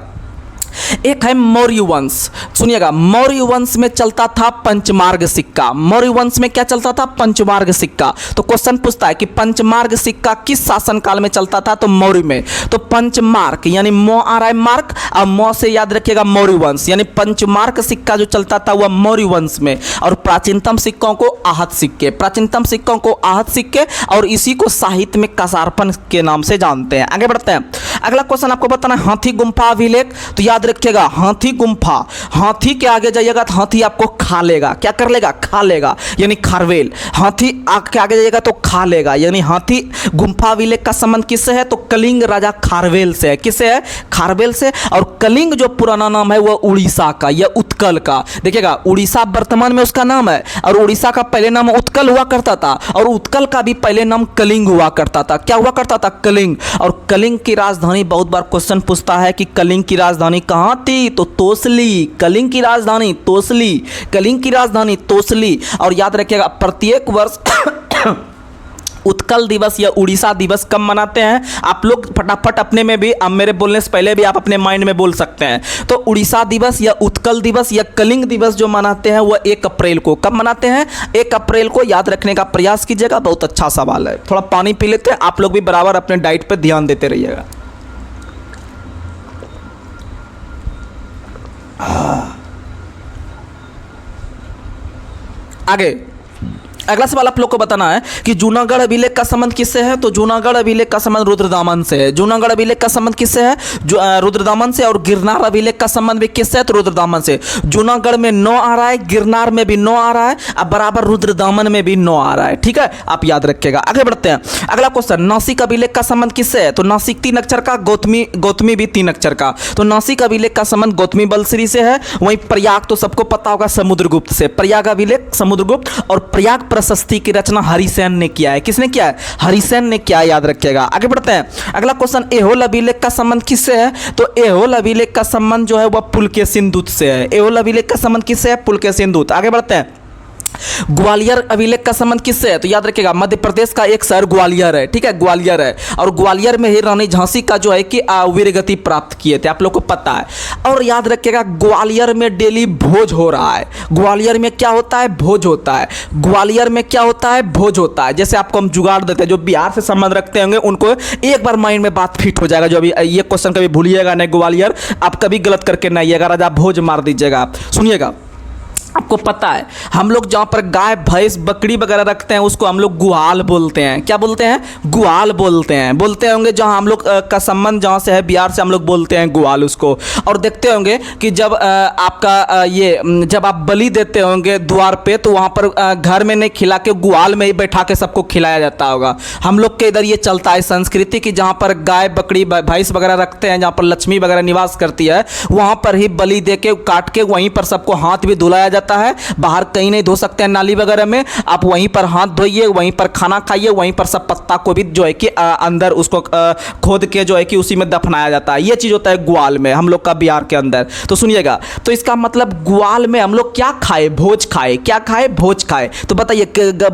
एक है मौर्य वंश। सुनिएगा, मौर्य वंश में चलता था पंचमार्ग सिक्का। मौर्य वंश में क्या चलता था? पंचमार्ग सिक्का। तो क्वेश्चन पूछता है कि पंचमार्ग सिक्का किस शासनकाल में चलता था? तो मौर्य में। तो पंचमार्ग यानी मो आ रहा है मार्क, और मो से याद रखिएगा मौर्य वंश, यानी पंचमार्ग सिक्का जो चलता था वह मौर्य वंश में। और प्राचीनतम सिक्कों को आहत सिक्के, प्राचीनतम सिक्कों को आहत सिक्के, और इसी को साहित्य में कसारपन के नाम से जानते हैं। आगे बढ़ते हैं। अगला क्वेश्चन आपको बताना है हाथी गुम्फा अभिलेख। तो याद रखिएगा हाथी गुम्फा, हाथी के आगे जाइएगा तो हाथी आपको खा लेगा। क्या कर लेगा? खा लेगा, यानी खारवेल। हाथी के आगे जाइएगा तो खा लेगा, यानी हाथी गुम्फा अभिलेख का संबंध किससे है? तो कलिंग राजा खारवेल से है। किससे है? खारवेल से। और कलिंग जो पुराना नाम है वह उड़ीसा का या उत्कल का। देखिएगा उड़ीसा वर्तमान में उसका नाम है, और उड़ीसा का पहले नाम उत्कल हुआ करता था, और उत्कल का भी पहले नाम कलिंग हुआ करता था। क्या हुआ करता था? कलिंग। और कलिंग की राजधानी, बहुत बार क्वेश्चन पूछता है कि कलिंग की राजधानी कहां थी? तो तोसली। कलिंग की राजधानी तोसली, कलिंग की राजधानी तोसली। और याद रखिएगा प्रत्येक वर्ष उत्कल दिवस या उड़ीसा दिवस कब मनाते हैं? आप लोग फटाफट अपने में भी, अब मेरे बोलने से पहले भी आप अपने माइंड में बोल सकते हैं। तो उड़ीसा दिवस या उत्कल दिवस या कलिंग दिवस जो मनाते हैं वह 1 अप्रैल को। कब मनाते हैं? 1 अप्रैल को। याद रखने का प्रयास कीजिएगा, बहुत अच्छा सवाल है। थोड़ा पानी पी लेते हैं, आप लोग भी बराबर अपने डाइट पर ध्यान देते रहिएगा। आगे अगला सवाल आप लोग को बताना है कि जूनागढ़ अभिलेख का संबंध किससे है? तो जूनागढ़ अभिलेख का संबंध रुद्रदामन से है। जूनागढ़ अभिलेख का संबंध किससे है? रुद्रदामन से। और गिरनार अभिलेख का संबंध भी किससे है? तो रुद्रदामन से। जूनागढ़ में 9 आ रहा है, गिरनार में भी 9 आ रहा है, अब बराबर रुद्रदामन में भी 9 आ रहा है, ठीक है, आप याद रखिएगा। आगे बढ़ते हैं। अगला क्वेश्चन, नासिक अभिलेख का संबंध किससे है? तो नासिक 3 अक्षर का, गौतमी भी 3 अक्षर का। तो नासिक अभिलेख का संबंध गौतमी बलश्री से है। वहीं प्रयाग तो सबको पता होगा समुद्रगुप्त से। प्रयाग अभिलेख समुद्रगुप्त। और प्रयाग प्रशस्ति की रचना हरिसेन ने किया है। किसने किया है? हरिसेन ने किया है, याद रखिएगा। आगे बढ़ते हैं। अगला क्वेश्चन, एहोल अभिलेख का संबंध किससे है? तो एहोल अभिलेख का संबंध जो है वह पुलकेशिन दूत से है। एहोल अभिलेख का संबंध किससे है? पुलकेशिन दूत। आगे बढ़ते हैं। ग्वालियर अभिलेख का संबंध किससे है? तो याद रखिएगा मध्य प्रदेश का एक शहर ग्वालियर है, ठीक है, ग्वालियर है। और ग्वालियर में ही रानी झांसी का जो है कि वीरगति प्राप्त किए थे, आप लोग को पता है। और याद रखिएगा ग्वालियर में डेली भोज हो रहा है। ग्वालियर में क्या होता है? भोज होता है। ग्वालियर में क्या होता है? भोज होता है। जैसे आपको हम जुगाड़ देते हैं, जो बिहार से संबंध रखते होंगे उनको एक बार माइंड में बात फिट हो जाएगा। जो अभी ये क्वेश्चन कभी भूलिएगा नहीं, ग्वालियर आप कभी गलत करके नहीं आइएगा, राजा भोज मार दीजिएगा आप। सुनिएगा, आपको पता है हम लोग जहाँ पर गाय भैंस बकरी वगैरह रखते हैं उसको हम लोग गुहाल बोलते हैं। क्या बोलते हैं? गुहाल बोलते हैं। बोलते होंगे जहाँ हम लोग का संबंध जहाँ से है बिहार से, हम लोग बोलते हैं गुहाल उसको। और देखते होंगे कि जब आपका जब आप बलि देते होंगे द्वार पे, तो वहाँ पर घर में नहीं खिला के गुहाल में ही बैठा के सबको खिलाया जाता होगा। हम लोग के इधर ये चलता है संस्कृति कि जहाँ पर गाय बकरी भैंस वगैरह रखते हैं, जहाँ पर लक्ष्मी वगैरह निवास करती है, वहाँ पर ही बलि दे के काट के वहीं पर सबको हाथ भी धुलाया जाता रहता है, बाहर कहीं नहीं धो सकते हैं नाली वगैरह में, आप वहीं पर हाथ धोइए, वहीं पर खाना खाइए, वहीं पर सब पत्ता को भी जो है कि अंदर उसको खोद के जो है कि उसी में दफनाया जाता है। ये चीज़ होता है ग्वाल में, हम लोग का बिहार के अंदर। तो सुनिएगा, तो इसका मतलब ग्वाल में हम लोग क्या खाए, भोज खाए, क्या खाए, भोज खाए। तो बताइए,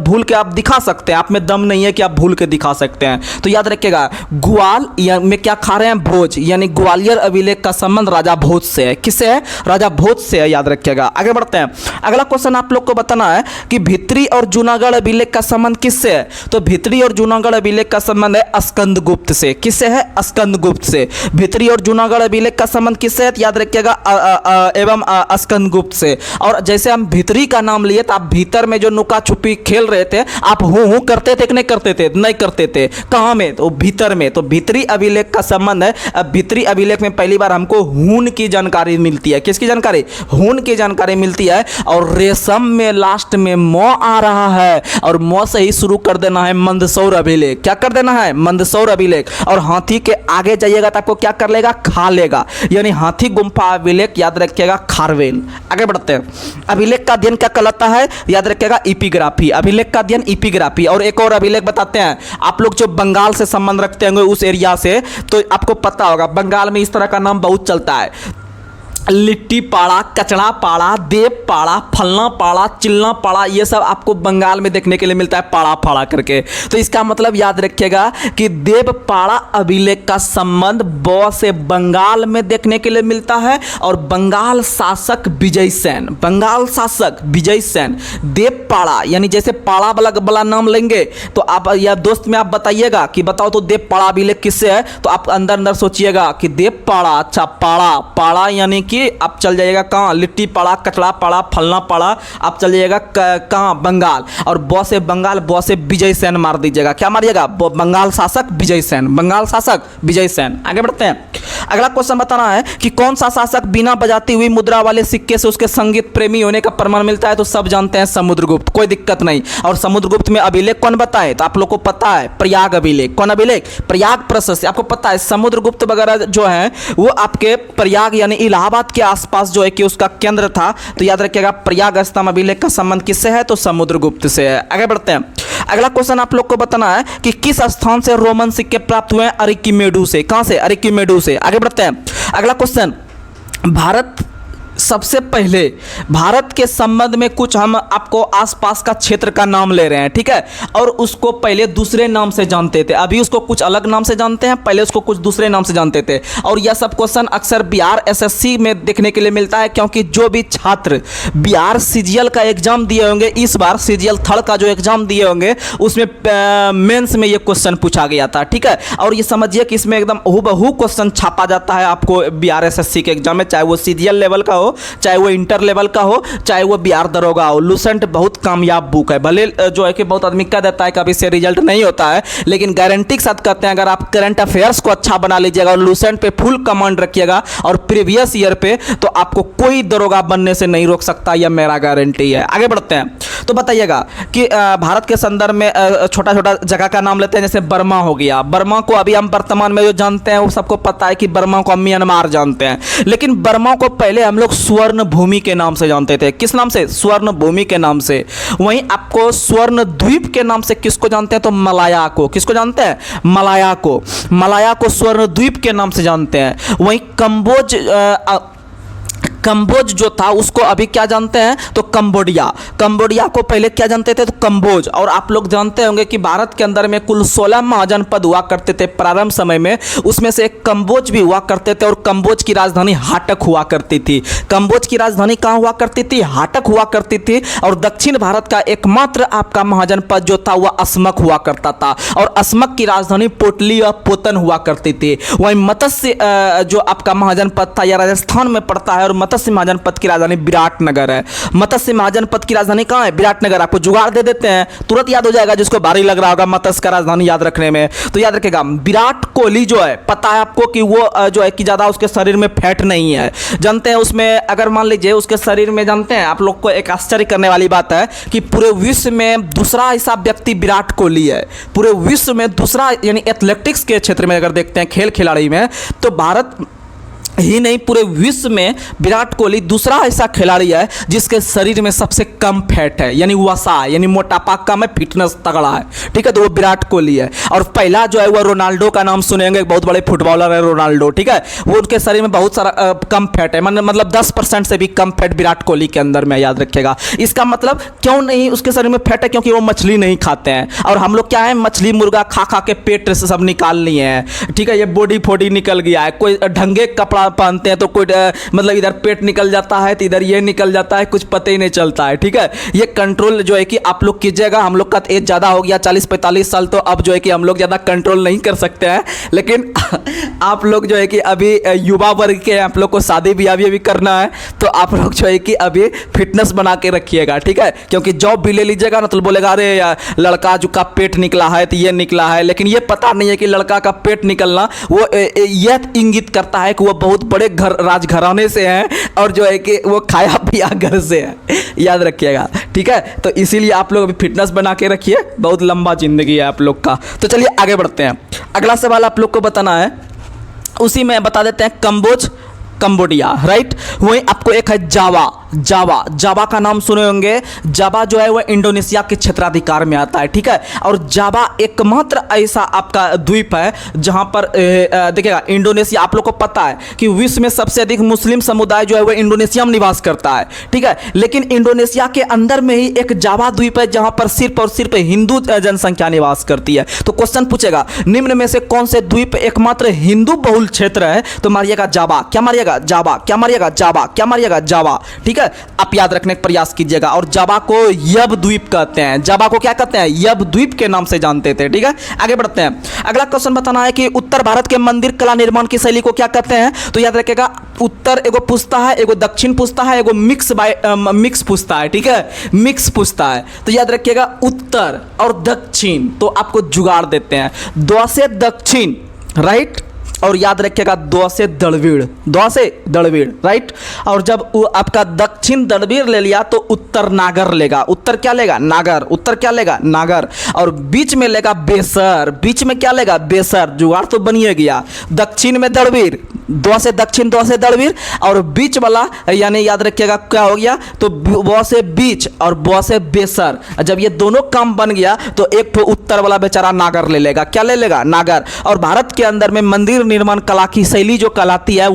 भूल के आप दिखा सकते हैं, आप में दम नहीं है कि आप भूल के दिखा सकते हैं। तो याद रखिएगा, ग्वाल में क्या खा रहे हैं, भोज, यानी ग्वालियर अभिलेख का संबंध राजा भोज से है। किससे है, राजा भोज से है, याद रखिएगा। आगे बढ़ते हैं, अगला क्वेश्चन आप लोग को बताना है कि भित्री और जूनागढ़ अभिलेख का संबंध किससे है। तो भित्री और जूनागढ़ अभिलेख का संबंध है स्कंदगुप्त से। किससे है, स्कंदगुप्त से। भित्री और जूनागढ़ अभिलेख का संबंध किससे है, याद रखिएगा एवं स्कंदगुप्त से। और जैसे हम भित्री का नाम लिए तो आप भीतर में जो नुका छुपी खेल रहे थे, आप हूं करते थे कि नहीं करते थे, नहीं करते थे। कहां में, तो भीतर में। तो भित्री अभिलेख का संबंध है। अब भित्री अभिलेख में पहली बार हमको हून की जानकारी मिलती है। किसकी जानकारी, हून की जानकारी मिलती है। और रेशम में लास्ट में मौ आ रहा है, और मौ से ही शुरू कर देना है मंदसौर अभिलेख। क्या कर देना है, मंदसौर अभिलेख। और हाथी के आगे जाइएगा तो आपको क्या कर लेगा, खा लेगा, यानी हाथी गुम्फा अभिलेख, याद रखिएगा खारवेल। आगे बढ़ते हैं, अभिलेख का अध्ययन क्या कहलाता है, याद रखिएगा इपिग्राफी। अभिलेख का अध्ययन इपिग्राफी। और एक और अभिलेख बताते हैं, आप लोग जो बंगाल से संबंध रखते होंगे उस एरिया से, तो आपको पता होगा बंगाल में इस तरह का नाम बहुत चलता है, लिट्टी पाड़ा, कचड़ा पाड़ा, देव पाड़ा, फलना पाड़ा, चिल्ला पाड़ा, ये सब आपको बंगाल में देखने के लिए मिलता है, पाड़ा फाड़ा करके। तो इसका मतलब याद रखिएगा कि देव पाड़ा अभिलेख का संबंध ब से बंगाल में देखने के लिए मिलता है। और बंगाल शासक विजय सेन, बंगाल शासक विजय सेन, देव पाड़ा, यानी जैसे पाड़ा वाला नाम लेंगे तो आप या दोस्त में आप बताइएगा कि बताओ तो देव पाड़ा अभिलेख किससे है, तो आप अंदर अंदर सोचिएगा कि देव पाड़ा, अच्छा पाड़ा, पाड़ा यानी कि आप चल जाइएगा कहाँ, लिट्टी पाड़ा, कचड़ा पाड़ा, फलना पाड़ा, आप चल जाइएगा कहाँ, बंगाल। और ब से बंगाल, ब से विजय सेन मार दीजिएगा। क्या मारिएगा, बंगाल शासक विजय सेन, बंगाल शासक विजय सेन। आगे बढ़ते हैं, अगला क्वेश्चन बताना है कि कौन सा शासक बिना बजाती हुई मुद्रा वाले सिक्के से उसके संगीत प्रेमी होने का प्रमाण मिलता है। तो सब जानते हैं समुद्रगुप्त, कोई दिक्कत नहीं। और समुद्रगुप्त में अभिलेख कौन बताए, तो आप लोग को पता है प्रयाग अभिलेख। कौन अभिलेख, प्रयाग प्रशस्ति। आपको पता है समुद्रगुप्त वगैरह जो है वो आपके प्रयाग यानी इलाहाबाद के आसपास जो है कि उसका केंद्र था। तो याद रखिएगा प्रयाग स्तंभ अभिलेख का संबंध किससे है, तो समुद्रगुप्त से है। आगे बढ़ते हैं, अगला क्वेश्चन आप लोग को बताना है कि किस स्थान से रोमन सिक्के प्राप्त हुए हैं, अरिकीमेडू से। कहां से, अरिकीमेडू से। आगे बढ़ते हैं, अगला क्वेश्चन, भारत सबसे पहले भारत के संबंध में कुछ हम आपको आसपास का क्षेत्र का नाम ले रहे हैं, ठीक है। और उसको पहले दूसरे नाम से जानते थे, अभी उसको कुछ अलग नाम से जानते हैं, पहले उसको कुछ दूसरे नाम से जानते थे। और यह सब क्वेश्चन अक्सर बिहार एसएससी में देखने के लिए मिलता है, क्योंकि जो भी छात्र बिहार सीजीएल का एग्जाम दिए होंगे, इस बार सीजीएल थर्ड का जो एग्जाम दिए होंगे उसमें मेंस में ये क्वेश्चन पूछा गया था, ठीक है। और ये समझिए कि इसमें एकदम हूबहू क्वेश्चन छापा जाता है आपको बिहार एसएससी के एग्जाम में, चाहे वो सीजीएल लेवल का हो, चाहे वो इंटर लेवल का हो, चाहे वो बिहार दरोगा हो। लूसेंट बहुत कामयाब बुक है, भले जो है कि बहुत आदमी कह देता है कभी से रिजल्ट नहीं होता है, लेकिन गारंटी के साथ कहते हैं अगर आप करंट अफेयर्स को अच्छा बना लीजिएगा और लूसेंट पे फुल कमांड रखिएगा और प्रीवियस ईयर पे, तो आपको कोई दरोगा बनने से नहीं रोक सकता, यह मेरा गारंटी है। आगे बढ़ते हैं, तो बताइएगा कि भारत के संदर्भ में छोटा छोटा जगह का नाम लेते हैं, जैसे बर्मा हो गया। बर्मा को अभी हम वर्तमान में जो जानते हैं वो सबको पता है कि बर्मा को हम म्यांमार जानते हैं, लेकिन बर्मा को पहले हम लोग स्वर्ण भूमि के नाम से जानते थे। किस नाम से, स्वर्ण भूमि के नाम से। वहीं आपको स्वर्ण द्वीप के नाम से किसको जानते हैं, तो मलाया को। किसको जानते हैं, मलाया को। मलाया को स्वर्ण द्वीप के नाम से जानते हैं। वहीं कंबोज जो था उसको अभी क्या जानते हैं, तो कंबोडिया। कंबोडिया को पहले क्या जानते थे, तो कंबोज। और आप लोग जानते होंगे कि भारत के अंदर में कुल 16 महाजनपद हुआ करते थे प्रारंभ समय में, उसमें से एक कंबोज भी हुआ करते थे। और कंबोज की राजधानी हाटक हुआ करती थी। कंबोज की राजधानी कहाँ हुआ करती थी, हाटक हुआ करती थी। और दक्षिण भारत का एकमात्र आपका महाजनपद जो था वह अस्मक हुआ करता था, और अस्मक की राजधानी पोटली और पोतन हुआ करती थी। वहीं मत्स्य जो आपका महाजनपद था यह राजस्थान में पड़ता है, और मत्स्य महाजनपद की राजधानी विराटनगर है। मत्स्य महाजनपद की राजधानी कहाँ है, विराटनगर। आपको जुगाड़ दे देते हैं, तुरंत याद हो जाएगा जिसको भारी लग रहा होगा मत्स्य का राजधानी याद रखने में। तो याद रखेगा विराट कोहली जो है, पता है आपको कि वो जो है कि ज़्यादा उसके शरीर में फैट नहीं है, जानते हैं। उसमें अगर मान लीजिए उसके शरीर में, जानते हैं आप लोग को एक आश्चर्य करने वाली बात है कि पूरे विश्व में दूसरा ऐसा व्यक्ति विराट कोहली है। पूरे विश्व में दूसरा, यानी एथलेटिक्स के क्षेत्र में अगर देखते हैं, खेल खिलाड़ी में, तो भारत ही नहीं पूरे विश्व में विराट कोहली दूसरा ऐसा खिलाड़ी है जिसके शरीर में सबसे कम फैट है, यानी वसा है, यानी मोटापा कम है, फिटनेस तगड़ा है। ठीक है, तो वो विराट कोहली है। और पहला जो है वो रोनाल्डो का नाम सुनेंगे, बहुत बड़े फुटबॉलर है रोनाल्डो। ठीक है, वो उनके शरीर में बहुत सारा कम फैट है, मतलब 10% से भी कम फैट विराट कोहली के अंदर में, याद रखिएगा। इसका मतलब क्यों नहीं उसके शरीर में फैट है? क्योंकि वो मछली नहीं खाते हैं, और हम लोग क्या है, मछली मुर्गा खा खा के पेट से सब निकाल लिए हैं। ठीक है, ये बॉडी फोडी निकल गया है। कोई ढंगे कपड़ा पहनते हैं तो कोई मतलब इधर पेट निकल जाता है तो इधर ये निकल जाता है, कुछ पता ही नहीं चलता है। ठीक है, ये कंट्रोल जो है कि आप लोग कीजिएगा। हम लोग का एज ज़्यादा हो गया, 40-45 साल, तो अब जो है कि हम लोग ज़्यादा कंट्रोल नहीं कर सकते हैं। लेकिन आप लोग जो है कि अभी युवा वर्ग के, आप लोग को शादी ब्याह भी करना है, तो आप लोग जो है कि अभी फिटनेस बना के रखिएगा। ठीक है, क्योंकि जॉब भी ले लीजिएगा ना तो बोलेगा अरे लड़का जो का पेट निकला है तो ये निकला है, लेकिन ये पता नहीं है कि लड़का का पेट निकलना वो यह इंगित करता है कि वो बहुत बड़े घर राजघराने से हैं, और जो है कि वो खाया पिया घर से है। याद रखिएगा। ठीक है, तो इसीलिए आप लोग अभी फिटनेस बना के रखिए, बहुत लंबा जिंदगी है आप लोग का। तो चलिए आगे बढ़ते हैं। अगला सवाल आप लोग को बताना है, उसी में बता देते हैं कंबोडिया, राइट। वहीं आपको एक है जावा का नाम सुने होंगे। जावा जो है वह इंडोनेशिया के क्षेत्राधिकार में आता है। ठीक है, और जावा एकमात्र ऐसा आपका द्वीप है जहां पर देखिएगा, इंडोनेशिया, आप लोग को पता है कि विश्व में सबसे अधिक मुस्लिम समुदाय जो है वह इंडोनेशिया में निवास करता है। ठीक है, लेकिन इंडोनेशिया के अंदर में ही एक जावा द्वीप है जहां पर सिर्फ और सिर्फ हिंदू जनसंख्या निवास करती है। तो क्वेश्चन पूछेगा, निम्न में से कौन से द्वीप एकमात्र हिंदू बहुल क्षेत्र है? तो मारिएगा जावा। क्या मारिएगा? जावा। क्या मारिएगा? जावा। क्या मारिएगा? जावा। ठीक है, आप याद रखने का प्रयास कीजिएगा। और जावा को यब द्वीप कहते हैं। जावा को क्या कहते हैं? यब द्वीप के नाम से जानते थे। ठीक है, आगे बढ़ते हैं। अगला क्वेश्चन बताना है कि उत्तर भारत के मंदिर कला निर्माण की शैली को क्या कहते हैं? तो याद रखिएगा, उत्तर एगो पूछता है, एगो दक्षिण पूछता है, एगो मिक्स पूछता है। ठीक है, मिक्स पूछता है। तो याद रखिएगा, उत्तर और दक्षिण तो आपको जुगाड़ देते हैं, द्वा से दक्षिण, राइट। और याद रखिएगा, द्वा से दड़वीड़, राइट। और जब आपका दक्षिण दड़वीड़ ले लिया तो उत्तर नागर लेगा। उत्तर क्या लेगा? नागर। उत्तर क्या लेगा? नागर। और बीच में लेगा बेसर। बीच में क्या लेगा? बेसर। जुगाड़ तो बनिए गया। दक्षिण में दड़वीड़, द्वा से दक्षिण, द्वा से दड़वीड़, और बीच वाला यानी याद रखिएगा क्या हो गया? तो ब से बीच और ब से बेसर। जब ये दोनों काम बन गया तो एक उत्तर वाला बेचारा नागर ले लेगा। क्या ले लेगा? नागर। और भारत के अंदर में मंदिर निर्माण कला की शैली जो कहलाती है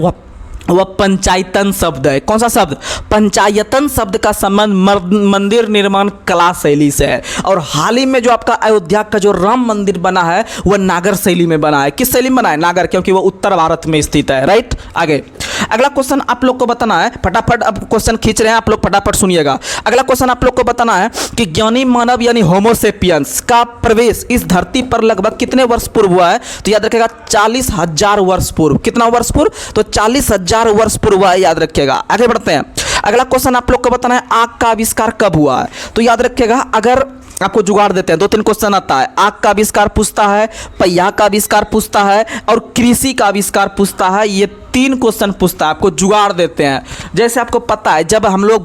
वह पंचायतन शब्द है। कौन सा शब्द? पंचायतन शब्द का संबंध मंदिर निर्माण कला शैली से है। और हाल ही में जो आपका अयोध्या का जो राम मंदिर बना है वह नागर शैली में बना है। किस शैली में बना है? नागर, क्योंकि वह उत्तर भारत में स्थित है, राइट। आगे अगला क्वेश्चन आप लोग को बताना है, फटाफट अब क्वेश्चन खींच रहे हैं आप लोग, फटाफट सुनिएगा। अगला क्वेश्चन आप लोग को बताना है कि ज्ञानी मानव यानी होमोसेपियंस का प्रवेश इस धरती पर लगभग कितने वर्ष पूर्व हुआ है? तो याद रखिएगा, 40,000 वर्ष पूर्व। कितना वर्ष पूर्व? तो 40,000 वर्ष पूर्व हुआ है, याद रखिएगा। आगे बढ़ते हैं। अगला क्वेश्चन आप लोग को बताना है, आग का आविष्कार कब हुआ है? तो याद रखिएगा, अगर आपको जुगाड़ देते हैं, 2-3 क्वेश्चन आता है। आग का आविष्कार पूछता है, पहिया का आविष्कार पूछता है, और कृषि का आविष्कार पूछता है। ये 3 क्वेश्चन पूछता है, आपको जुगाड़ देते हैं। जैसे आपको पता है, जब हम लोग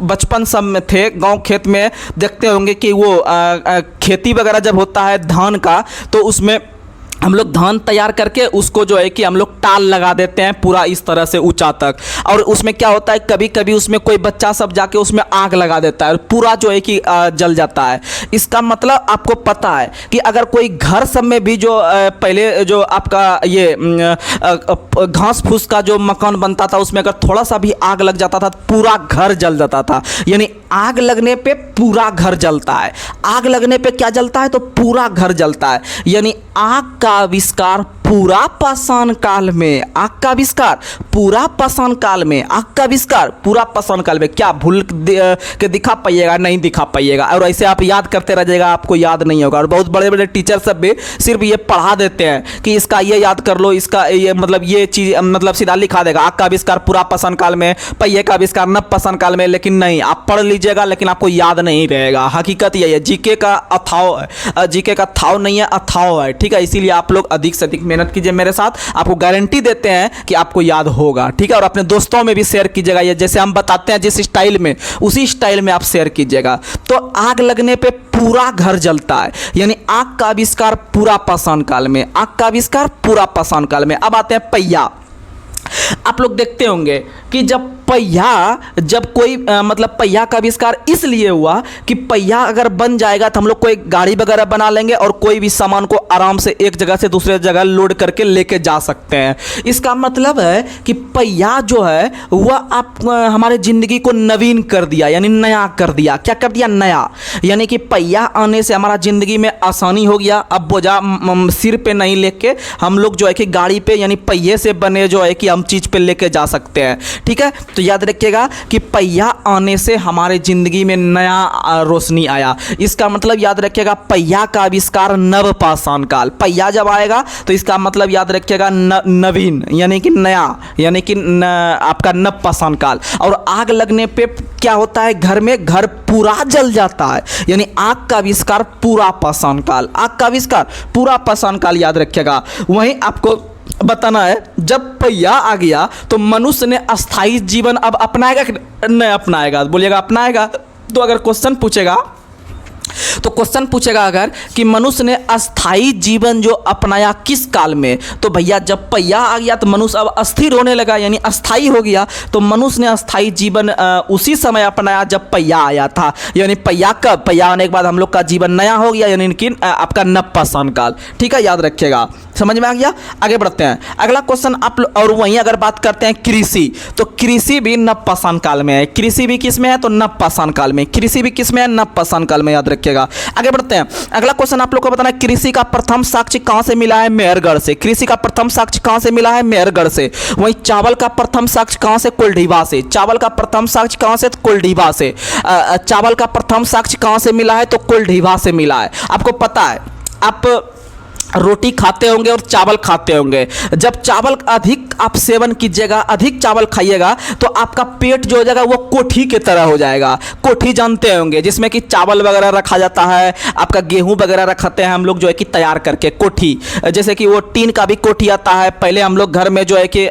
बचपन सब में थे, गांव खेत में देखते होंगे कि वो खेती वगैरह जब होता है धान का, तो उसमें हम लोग धान तैयार करके उसको जो है कि हम लोग टाल लगा देते हैं पूरा इस तरह से ऊंचा तक। और उसमें क्या होता है, कभी कभी उसमें कोई बच्चा सब जाके उसमें आग लगा देता है और पूरा जो है कि जल जाता है। इसका मतलब आपको पता है कि अगर कोई घर सब में भी जो पहले जो आपका ये घास फूस का जो मकान बनता था, उसमें अगर थोड़ा सा भी आग लग जाता था पूरा घर जल जाता था। यानी आग लगने पे पूरा घर जलता है। आग लगने पे क्या जलता है? तो पूरा घर जलता है। यानी आग का आविष्कार पूरा पाषाण काल में। आग का आविष्कार पूरा पाषाण काल में। आग का आविष्कार पूरा पाषाण काल में। क्या भूल के दिखा पाइएगा? नहीं दिखा पाइएगा। और ऐसे आप याद करते रह जाएगा, आपको याद नहीं होगा। और बहुत बड़े बड़े टीचर सब भी सिर्फ ये पढ़ा देते हैं कि इसका ये याद कर लो, इसका ये मतलब ये चीज़ मतलब सीधा लिखा देगा। आग का आविष्कार पूरा पाषाण काल में, पहिए का आविष्कार नव पाषाण काल में। लेकिन नहीं, आप पढ़ लीजिएगा लेकिन आपको याद नहीं रहेगा। हकीकत यही है, जीके का अथाव, जीके का थाव नहीं है, अथाव है। ठीक है, इसीलिए आप लोग अधिक से अधिक मेहनत कीजिए मेरे साथ, आपको गारंटी देते हैं कि आपको याद होगा। ठीक है, और अपने दोस्तों में भी शेयर कीजिएगा। ये जैसे हम बताते हैं जिस स्टाइल में, उसी स्टाइल में आप शेयर कीजिएगा। तो आग लगने पे पूरा घर जलता है, यानी आग का आविष्कार पूरा पाषाण काल में। आग का आविष्कार पूरा पाषाण काल में। अब आते हैं पहिया। आप लोग देखते होंगे कि जब कोई मतलब पहिया का आविष्कार इसलिए हुआ कि पहिया अगर बन जाएगा तो हम लोग कोई गाड़ी वगैरह बना लेंगे और कोई भी सामान को आराम से एक जगह से दूसरे जगह लोड करके लेके जा सकते हैं। इसका मतलब है कि पहिया जो है वह आप हमारे ज़िंदगी को नवीन कर दिया, यानी नया कर दिया। क्या कर दिया? नया। यानी कि पहिया आने से हमारा ज़िंदगी में आसानी हो गया। अब बोझा सिर पे नहीं लेके हम लोग जो है कि गाड़ी पे यानी पहिए से बने जो है कि हम चीज़ पे लेके जा सकते हैं। ठीक है, तो याद रखिएगा कि पहिया आने से हमारे ज़िंदगी में नया रोशनी आया। इसका मतलब याद रखिएगा पहिया का आविष्कार नवपाषाण काल। पहिया जब आएगा तो इसका मतलब याद रखिएगा नवीन, यानी कि नया, यानी कि आपका नवपाषाण काल। और आग लगने पे क्या होता है? घर में घर पूरा जल जाता है, यानी आग का आविष्कार पूरा पाषाण काल। आग का आविष्कार पूरा पाषाण काल, याद रखिएगा। वहीं आपको बताना है जब पहिया आ गया तो मनुष्य ने अस्थाई जीवन अब अपनाएगा कि नहीं अपनाएगा? बोलिएगा अपनाएगा। तो अगर क्वेश्चन पूछेगा अगर कि मनुष्य ने अस्थाई जीवन जो अपनाया किस काल में, तो भैया जब पहिया आ गया तो मनुष्य अब अस्थिर होने लगा, यानी अस्थाई हो गया। तो मनुष्य ने अस्थाई जीवन उसी समय अपनाया जब पहिया आया था। यानी पहिया कब? पहिया आने के बाद हम लोग का जीवन नया हो गया, यानी कि आपका नवपाषाण काल। ठीक है, याद रखिएगा। समझ में आ गया? आगे बढ़ते हैं। अगला क्वेश्चन और वहीं अगर बात करते हैं कृषि, तो कृषि भी नवपाषाण काल में है। कृषि भी किस में है? तो नवपाषाण काल में। कृषि भी किस में है? नवपाषाण काल में, याद रखिएगा। आगे बढ़ते हैं। अगला क्वेश्चन आप लोग को बताना है कृषि का प्रथम साक्ष्य कहां से मिला है? मेहरगढ़ से। कृषि का प्रथम साक्ष्य कहां से मिला है? मेहरगढ़ से। वहीं चावल का प्रथम साक्ष्य कहां से? कुलडीबा से। चावल का प्रथम साक्ष्य कहां से? कुलडीबा से। चावल का प्रथम साक्ष्य कहां से मिला है? तो कुलडीबा से मिला है। आपको पता है, आप रोटी खाते होंगे और चावल खाते होंगे। जब चावल अधिक आप सेवन कीजिएगा, अधिक चावल खाइएगा, तो आपका पेट जो हो जाएगा वो कोठी की तरह हो जाएगा। कोठी जानते होंगे, जिसमें कि चावल वगैरह रखा जाता है, आपका गेहूं वगैरह रखते हैं हम लोग जो है कि तैयार करके। कोठी जैसे कि वो टीन का भी कोठी आता है। पहले हम लोग घर में जो है कि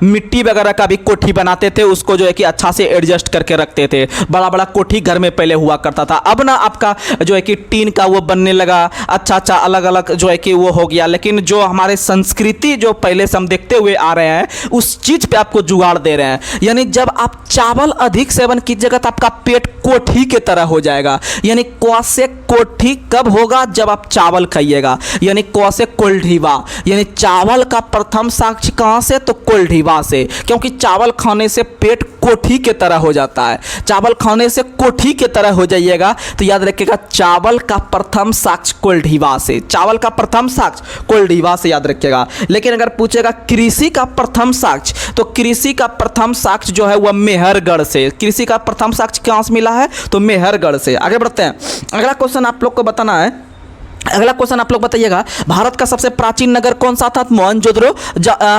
मिट्टी वगैरह का भी कोठी बनाते थे, उसको जो है कि अच्छा से एडजस्ट करके रखते थे। बड़ा बड़ा कोठी घर में पहले हुआ करता था। अब ना आपका जो है कि टीन का वो बनने लगा, अच्छा अलग अलग जो है कि वो हो गया। लेकिन जो हमारे संस्कृति जो पहले से हम देखते हुए आ रहे हैं, उस चीज पे आपको जुगाड़ दे रहे हैं। यानी जब आप चावल अधिक सेवन कीजिएगा तो आपका पेट कोठी की तरह हो जाएगा। यानी क से कोठी कब होगा? जब आप चावल खाइएगा। यानी क से कुलढीबा, यानी चावल का प्रथम साक्ष्य कहां से? तो कुलढीबा से। क्योंकि चावल खाने से पेट कोठी की तरह हो जाता है। चावल खाने से कोठी की तरह हो जाइएगा, तो याद रखिएगा चावल का प्रथम साक्ष्य कुलढीबा से। चावल का प्रथम साक्ष्य कुलढीबा से, याद रखिएगा। लेकिन अगर पूछेगा कृषि का प्रथम साक्ष्य, तो कृषि का प्रथम साक्ष्य जो है वह मेहरगढ़ से। कृषि का प्रथम साक्ष्य कहां से मिला है? तो मेहरगढ़ से। आगे बढ़ते हैं। अगला क्वेश्चन आप लोग को बताना है। अगला क्वेश्चन आप लोग बताइएगा, भारत का सबसे प्राचीन नगर कौन सा था? मोहनजोदड़ो,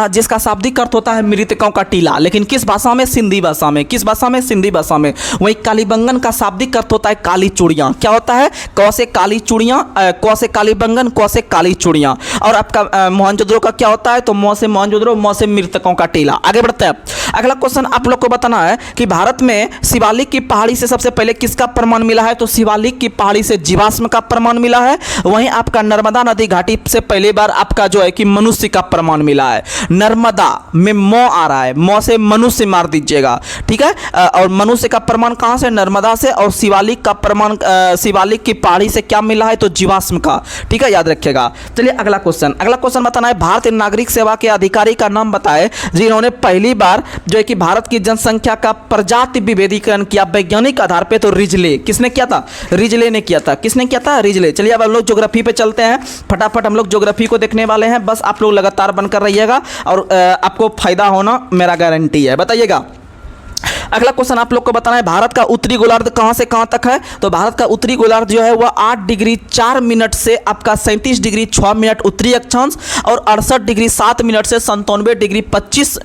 जिसका शाब्दिक अर्थ होता है मृतकों का टीला। लेकिन किस भाषा में? सिंधी भाषा में। किस भाषा में? सिंधी भाषा में। वहीं कालीबंगन का शाब्दिक अर्थ होता है काली चूड़ियाँ। क्या होता है? क से काली चूड़ियाँ, क से कालीबंगन, क से काली चूड़ियाँ। और आपका मोहनजोदड़ो का क्या होता है? तो म से मोहनजोदड़ो, म से मृतकों का टीला। आगे बढ़ते हैं। अगला क्वेश्चन आप लोग को बताना है कि भारत में शिवालिक की पहाड़ी से सबसे पहले किसका प्रमाण मिला है? तो शिवालिक की पहाड़ी से जीवाश्म का प्रमाण मिला है। वहीं आपका नर्मदा नदी घाटी से पहली बार आपका जो है कि मनुष्य का प्रमाण मिला है। नर्मदा में मो आ रहा है, मो से मनुष्य मार दीजिएगा, ठीक है। और मनुष्य का प्रमाण कहां से? नर्मदा से। और शिवालिक का प्रमाण शिवालिक की पहाड़ी से क्या मिला है? तो जीवाश्म का, ठीक है, याद रखिएगा। चलिए अगला क्वेश्चन बताना है, भारतीय नागरिक सेवा के अधिकारी का नाम बताए जिन्होंने पहली बार जो है कि भारत की जनसंख्या का प्रजाति विभेदीकरण किया वैज्ञानिक आधार पे। तो रिजले। किसने किया था? रिजले ने किया था। किसने किया था? रिजले। चलिए अब हम लोग ज्योग्राफी पे चलते हैं। फटाफट हम लोग ज्योग्राफी को देखने वाले हैं। बस आप लोग लगातार बनकर रहिएगा और आपको फायदा होना मेरा गारंटी है। बताइएगा, अगला क्वेश्चन आप लोग को बताना है, भारत का उत्तरी गोलार्ध कहां से कहां तक है? तो भारत का उत्तरी गोलार्ध जो है वह 8 डिग्री 4 मिनट से आपका 37 डिग्री 6 मिनट उत्तरी अक्षांश और 68 डिग्री 7 मिनट से 97 डिग्री 25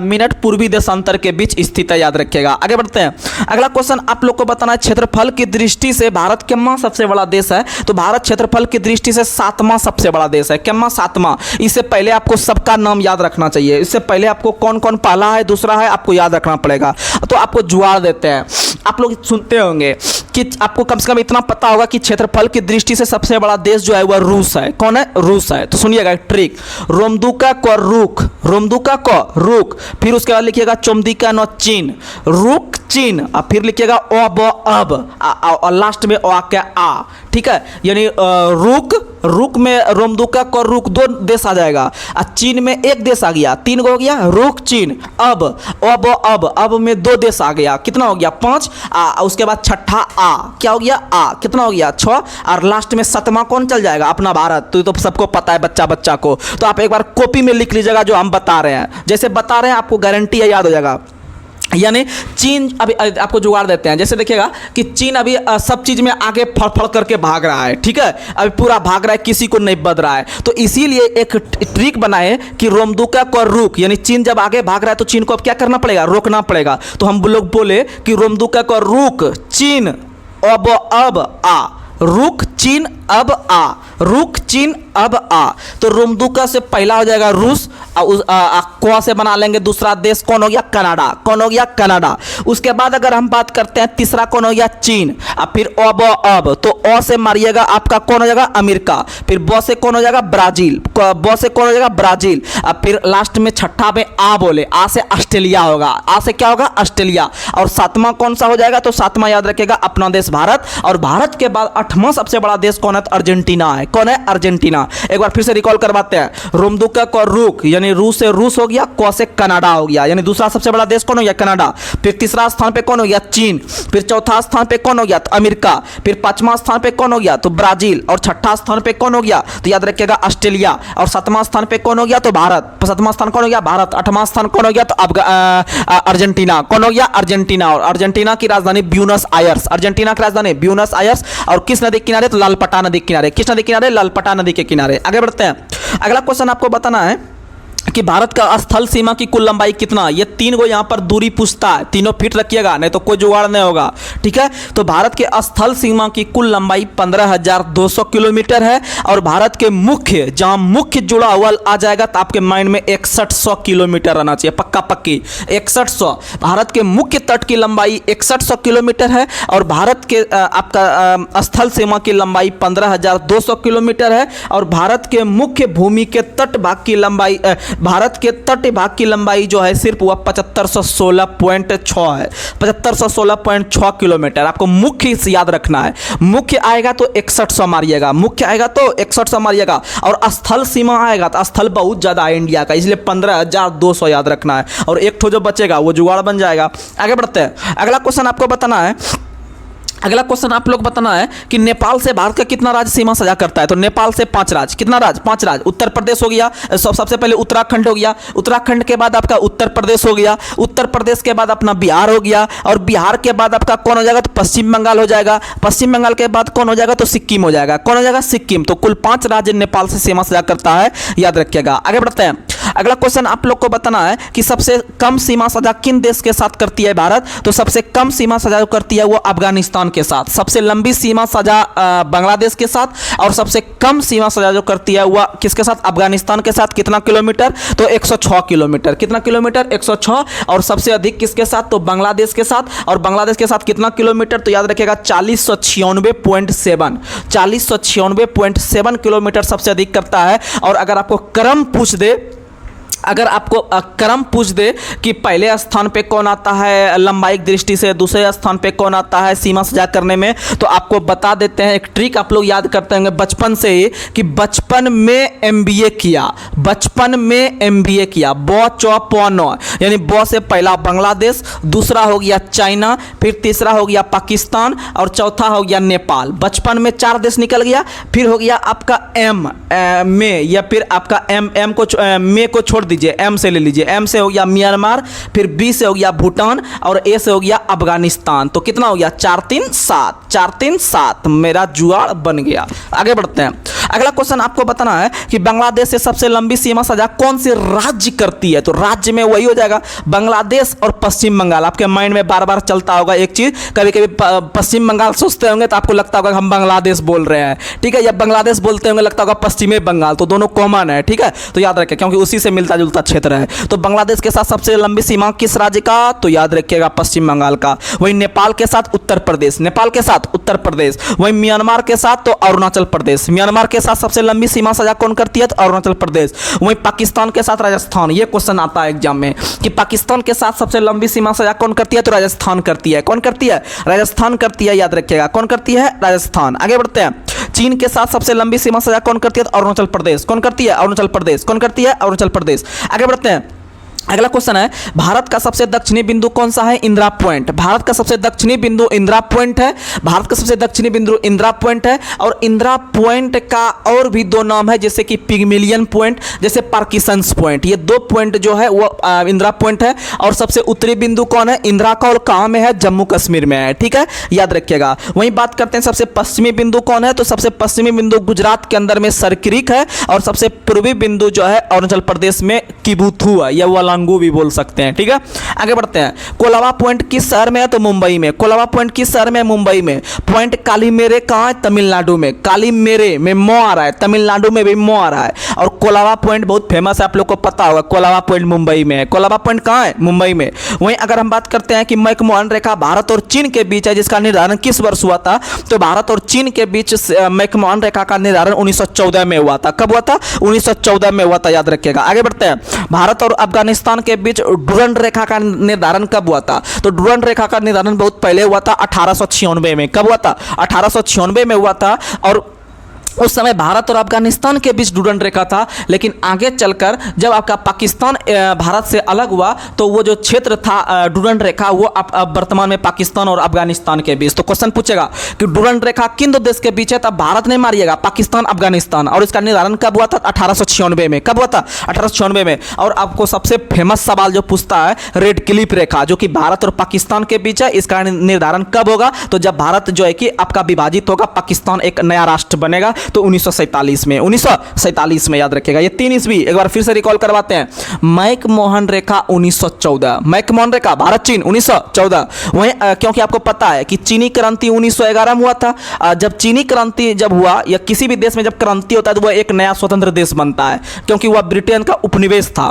मिनट पूर्वी देशांतर के बीच स्थित है, याद रखिएगा। आगे बढ़ते हैं। अगला क्वेश्चन आप लोग को बताना है, क्षेत्रफल की दृष्टि से भारत कितना सबसे बड़ा देश है? तो भारत क्षेत्रफल की दृष्टि से 7वां सबसे बड़ा देश है। कितना? 7वां। इससे पहले आपको सबका नाम याद रखना चाहिए। इससे पहले आपको कौन कौन पहला है दूसरा है आपको याद रखना पड़ेगा। तो आपको जुगाड़ देते हैं। आप लोग सुनते होंगे कि आपको कम से कम इतना पता होगा कि क्षेत्रफल की दृष्टि से सबसे बड़ा देश जो है वह रूस है। कौन है? रूस है। तो सुनिएगा ट्रिक, रोमदुका क रुक, रोमदुका क रुक, फिर उसके बाद लिखिएगा चोमदिका न चीन, रुक चीन, और फिर लिखिएगा ओ ब अब, और लास्ट में ओ के आ, ठीक है। यानी रुक, रुक में रोमदुका क रुक 2 देश आ जाएगा, और चीन में 1 देश आ गया, 3 हो गया, रुक चीन, अब ओ ब अब में 2 देश आ गया, कितना हो गया 5, उसके बाद छठा आ, क्या हो गया आ, कितना हो गया 6, और लास्ट में 7वां कौन चल जाएगा? अपना भारत। तो सबको पता है बच्चा बच्चा को, तो आप एक बार कॉपी में लिख लीजिएगा जो हम बता रहे हैं, जैसे बता रहे हैं आपको गारंटी है याद हो जाएगा। यानी चीन अभी आपको जुगाड़ देते हैं, जैसे देखिएगा कि चीन अभी सब चीज में आगे फड़ करके भाग रहा है, ठीक है, अभी पूरा भाग रहा है, किसी को नहीं बद रहा है। तो इसीलिए एक ट्रिक बनाए कि रोमदुका को रुक, यानी चीन जब आगे भाग रहा है तो चीन को अब क्या करना पड़ेगा? रोकना पड़ेगा। तो हम लोग बोले कि रोमदुका को रुक चीन अब आ, रुक चीन अब आ, रुक चीन अब आ। तो रोमदुका से पहला हो जाएगा रूस, क्वा से बना लेंगे दूसरा देश, कौन हो गया? कनाडा, कौन हो गया? कनाडा। उसके बाद अगर हम बात करते हैं तीसरा कौन हो गया? चीन, अब फिर अब, तो ओ से मारिएगा आपका कौन हो जाएगा? अमेरिका, फिर ब से कौन हो जाएगा? ब्राजील, ब से कौन हो जाएगा? ब्राजील, अब फिर लास्ट में छठा में आ बोले, आ से ऑस्ट्रेलिया होगा, आ से क्या होगा? ऑस्ट्रेलिया, और 7वां कौन सा हो जाएगा? तो 7वां याद रखिएगा अपना देश भारत, और भारत के बाद 8वां सबसे बड़ा देश कौन है? तो अर्जेंटीना है। कौन है? अर्जेंटीना। एक बार फिर से रिकॉल करवाते हैं, रोमदुका को रुक यानी रूस से रूस हो गया, क से कनाडा हो गया, यानी दूसरा सबसे बड़ा देश कौन हो गया? कनाडा, फिर तीसरा स्थान पे कौन हो गया? चीन, फिर चौथा स्थान पे कौन हो गया? तो अमेरिका, फिर 5वां स्थान पे कौन हो गया? तो ब्राजील, और छठा स्थान पे कौन हो गया? तो याद रखिएगा ऑस्ट्रेलिया, और 7वां स्थान पे कौन हो गया? तो भारत, 7वां स्थान कौन हो गया? भारत, 8वां स्थान कौन हो गया? तो अर्जेंटीना, कौन हो गया? अर्जेंटीना, और अर्जेंटीना की राजधानी ब्यूनस आयर्स, अर्जेंटीना की राजधानी ब्यूनस आयर्स, और किस नदी के किनारे? तो लालपटा नदी के किनारे, किस नदी के किनारे? लालपटा नदी के किनारे। आगे बढ़ते हैं, अगला क्वेश्चन आपको बताना है कि भारत का स्थल सीमा की कुल लंबाई कितना? ये 3 गो यहाँ पर दूरी पूछता है, तीनों फिट रखिएगा नहीं तो कोई जुगाड़ नहीं होगा, ठीक है। तो भारत के स्थल सीमा की कुल लंबाई 15,200 किलोमीटर है, और भारत के मुख्य, जहां मुख्य जुड़ा हुआ आ जाएगा तो आपके माइंड में 6100 किलोमीटर रहना चाहिए, पक्का पक्की 6100। भारत के मुख्य तट की लंबाई 6100 किलोमीटर है, और भारत के आपका स्थल सीमा की लंबाई 15,200 किलोमीटर है, और भारत के मुख्य भूमि के तट भाग की लंबाई, भारत के तट भाग की लंबाई जो है सिर्फ वह 7516.6 है, 7516.6 किलोमीटर। आपको मुख्य से याद रखना है, मुख्य आएगा तो 6100 मारिएगा, मुख्य आएगा तो 6100 मारिएगा, और स्थल सीमा आएगा तो स्थल बहुत ज़्यादा है इंडिया का, इसलिए 15,200 याद रखना है, और एक ठो जो बचेगा वो जुगाड़ बन जाएगा। आगे बढ़ते हैं, अगला क्वेश्चन आपको बताना है, अगला क्वेश्चन आप लोग बताना है कि नेपाल से भारत का कितना राज्य सीमा साझा करता है? तो नेपाल से 5 राज्य, कितना राज्य? 5 राज्य। उत्तर प्रदेश हो गया, सबसे पहले उत्तराखंड हो गया, उत्तराखंड के बाद आपका उत्तर प्रदेश हो गया, उत्तर प्रदेश के बाद अपना बिहार हो गया, और बिहार के बाद आपका कौन हो जाएगा? तो पश्चिम बंगाल हो जाएगा, पश्चिम बंगाल के बाद कौन हो जाएगा? तो सिक्किम हो जाएगा, कौन हो जाएगा? सिक्किम। तो कुल 5 राज्य नेपाल से सीमा साझा करता है, याद रखिएगा। आगे बढ़ते हैं, अगला क्वेश्चन आप लोग को बताना है कि सबसे कम सीमा साझा किन देश के साथ करती है भारत? तो सबसे कम सीमा साझा करती है वो अफगानिस्तान के साथ, सबसे लंबी सीमा साझा बांग्लादेश के साथ, और सबसे कम सीमा साझा जो करती है वह किसके साथ? अफगानिस्तान के साथ। कितना किलोमीटर? तो 106 किलोमीटर। कितना किलोमीटर? 106। और सबसे अधिक किसके साथ? तो बांग्लादेश के साथ। और बांग्लादेश के साथ कितना किलोमीटर? तो याद रखिएगा 4096.7, 4096.7 किलोमीटर सबसे अधिक करता है। और अगर आपको क्रम पूछ दे, अगर आपको क्रम पूछ दे कि पहले स्थान पे कौन आता है लंबाई की दृष्टि से, दूसरे स्थान पे कौन आता है सीमा साझा करने में, तो आपको बता देते हैं। एक ट्रिक आप लोग याद करते होंगे बचपन से ही कि बचपन में एमबीए किया, बचपन में एमबीए किया, ब च प न, यानी ब से पहला बांग्लादेश, दूसरा हो गया चाइना, फिर तीसरा हो गया पाकिस्तान, और चौथा हो गया नेपाल। बचपन में 4 देश निकल गया। फिर हो गया आपका एम में, या फिर आपका एम को में को छोड़ दीजिए, एम से ले लीजिए। एम से हो गया म्यांमार, फिर बी से हो गया भूटान, और ए से हो गया अफगानिस्तान। तो कितना हो गया? 4 3 7, 4 3 7 मेरा जुगाड़ बन गया। आगे बढ़ते हैं, अगला क्वेश्चन आपको बताना है कि बांग्लादेश से सबसे लंबी सीमा साझा कौन सी राज्य करती है, तो राज्य में वही हो जाएगा बांग्लादेश और पश्चिम बंगाल। आपके माइंड में बार बार चलता होगा एक चीज, कभी कभी पश्चिम बंगाल सोचते होंगे तो आपको लगता होगा हम बांग्लादेश बोल रहे हैं, ठीक है, या बांग्लादेश बोलते होंगे लगता होगा पश्चिमी बंगाल, तो दोनों कॉमन है, ठीक है, तो याद रखें क्योंकि उसी से मिलता जुलता क्षेत्र है। तो बांग्लादेश के साथ सबसे लंबी सीमा किस राज्य का, तो याद रखिएगा पश्चिम बंगाल का। वहीं नेपाल के साथ उत्तर प्रदेश, नेपाल के साथ उत्तर प्रदेश। वहीं म्यांमार के साथ तो अरुणाचल प्रदेश, म्यांमार के साथ सबसे लंबी सीमा साझा कौन करती है, तो अरुणाचल प्रदेश। वहीं पाकिस्तान के साथ राजस्थान, ये क्वेश्चन आता है एग्जाम में कि पाकिस्तान के साथ सबसे लंबी सीमा साझा कौन करती है, तो राजस्थान करती है। कौन करती है, राजस्थान करती है, याद रखिएगा कौन करती है, राजस्थान। आगे बढ़ते हैं, चीन के साथ सबसे लंबी सीमा साझा कौन करती है, तो अरुणाचल प्रदेश। कौन करती है, अरुणाचल प्रदेश। कौन करती है, अरुणाचल प्रदेश। आगे बढ़ते हैं, अगला क्वेश्चन है भारत का सबसे दक्षिणी बिंदु कौन सा है, इंदिरा पॉइंट। भारत का सबसे दक्षिणी बिंदु इंदिरा पॉइंट है, भारत का सबसे दक्षिणी बिंदु इंदिरा पॉइंट है। और इंदिरा पॉइंट का और भी दो नाम है, जैसे कि पिगमिलियन पॉइंट, जैसे पार्किंसंस पॉइंट, ये दो पॉइंट जो है वो इंदिरा पॉइंट है। और सबसे उत्तरी बिंदु कौन है, इंदिरा का, और कहाँ में है, जम्मू कश्मीर में है, ठीक है, याद रखिएगा। वहीं बात करते हैं सबसे पश्चिमी बिंदु कौन है, तो सबसे पश्चिमी बिंदु गुजरात के अंदर में सरक्रीक है। और सबसे पूर्वी बिंदु जो है अरुणाचल प्रदेश में किबुथु है, या वालांगू भी बोल सकते हैं, ठीक है। आगे बढ़ते हैं, कोलाबा पॉइंट किस शहर में है, तो मुंबई में। कोलाबा पॉइंट किस शहर में है, मुंबई में। पॉइंट कालीमेरे कहाँ है, तमिलनाडु में। कालीमेरे में मो आ रहा है, तमिलनाडु में भी मो आ रहा है। और कोलाबा पॉइंट बहुत फेमस है, आप लोग को पता होगा, कोलाबा पॉइंट मुंबई में है। कोलाबा पॉइंट कहाँ है, मुंबई में। वहीं अगर हम बात करते हैं कि मैकमोहन रेखा भारत और चीन के बीच है, जिसका निर्धारण किस वर्ष हुआ था, तो भारत और चीन के बीच मैकमोहन रेखा का निर्धारण 1914 में हुआ था। कब हुआ था, 1914 में हुआ था, याद रखिएगा। आगे बढ़ते हैं, भारत और अफगानिस्तान के बीच डुरंड रेखा का निर्धारण कब हुआ था, तो डुरंड रेखा का निर्धारण बहुत पहले हुआ था, 1896 में। कब हुआ था, 1896 में हुआ था। और उस समय भारत और अफगानिस्तान के बीच डुरंड रेखा था। लेकिन आगे चलकर जब आपका पाकिस्तान भारत से अलग हुआ, तो वो जो क्षेत्र था डुरंड रेखा, वो अब वर्तमान में पाकिस्तान और अफगानिस्तान के बीच। तो क्वेश्चन पूछेगा कि डुरंड रेखा किन दो देश के बीच है, तब भारत नहीं मारिएगा, पाकिस्तान अफगानिस्तान। और इसका निर्धारण कब हुआ था, 1896 में। कब हुआ था, 1896 में। और आपको सबसे फेमस सवाल जो पूछता है, रेड क्लिफ रेखा, जो कि भारत और पाकिस्तान के बीच है, इसका निर्धारण कब होगा, तो जब भारत जो है कि आपका विभाजित होगा, पाकिस्तान एक नया राष्ट्र बनेगा, तो 1947 में। 1947 में, याद रखिएगा। ये 3 ईस्वी एक बार फिर से रिकॉल करवाते हैं। मैकमोहन रेखा 1914, मैकमोहन रेखा भारत चीन 1914। वहीं क्योंकि आपको पता है कि चीनी क्रांति 1911 में हुआ था। जब चीनी क्रांति जब हुआ, या किसी भी देश में जब क्रांति होता है, तो वह एक नया स्वतंत्र देश बनता है, क्योंकि वह ब्रिटेन का उपनिवेश था।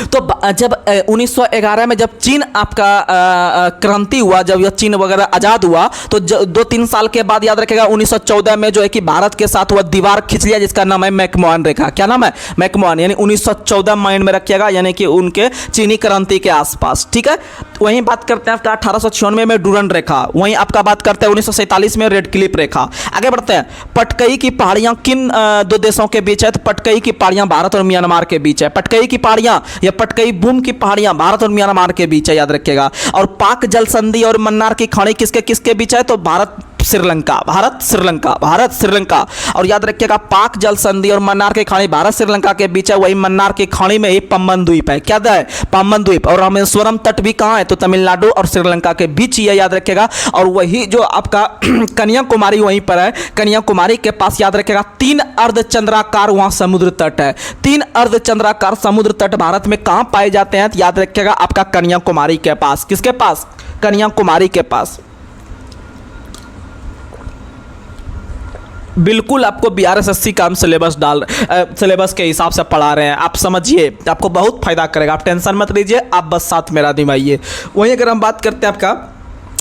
तो जब 1911 में जब चीन आपका क्रांति हुआ, जब यह चीन वगैरह आज़ाद हुआ, तो 2-3 साल के बाद, याद रखेगा, 1914 में जो है कि भारत के साथ वह दीवार खींच लिया, जिसका नाम है मैकमोहन रेखा। क्या नाम है, मैकमोहन, यानी 1914 माइंड में रखिएगा, यानी कि उनके चीनी क्रांति के आसपास, ठीक है। वहीं बात करते हैं आपका 1896 में डुरंड रेखा, वहीं आपका बात करते हैं 1947 में रेड क्लिफ रेखा। आगे बढ़ते हैं, पटकई की पहाड़ियां किन दो देशों के बीच है, तो पटकई की पहाड़ियां भारत और म्यांमार के बीच है। पटकई की पहाड़ियां या पटकई बूम की पहाड़ियां भारत और म्यांमार के बीच है, याद रखिएगा। और पाक जल संधि और मन्नार की खाड़ी किसके किसके बीच है, तो भारत श्रीलंका, भारत श्रीलंका, भारत श्रीलंका। और याद रखिएगा, पाक जल संधि और मन्नार की खाड़ी भारत श्रीलंका के बीच है। वही मन्नार की खाड़ी में ही पम्बन द्वीप है। क्या है, पम्बन द्वीप। और रामेश्वरम तट भी कहाँ है, तो तमिलनाडु और श्रीलंका के बीच ही है, याद रखिएगा। और वही जो आपका कन्याकुमारी वहीं पर है, कन्याकुमारी के पास, याद रखिएगा, 3 अर्धचंद्राकार वहाँ समुद्र तट है। 3 अर्धचंद्राकार समुद्र तट भारत में कहाँ पाए जाते हैं, याद रखिएगा, आपका कन्याकुमारी के पास। किसके पास, कन्याकुमारी के पास। बिल्कुल आपको BRSSC का हम सिलेबस के हिसाब से पढ़ा रहे हैं, आप समझिए, आपको बहुत फायदा करेगा, आप टेंशन मत लीजिए, आप बस साथ मेरा निभाइए। वहीं अगर हम बात करते हैं आपका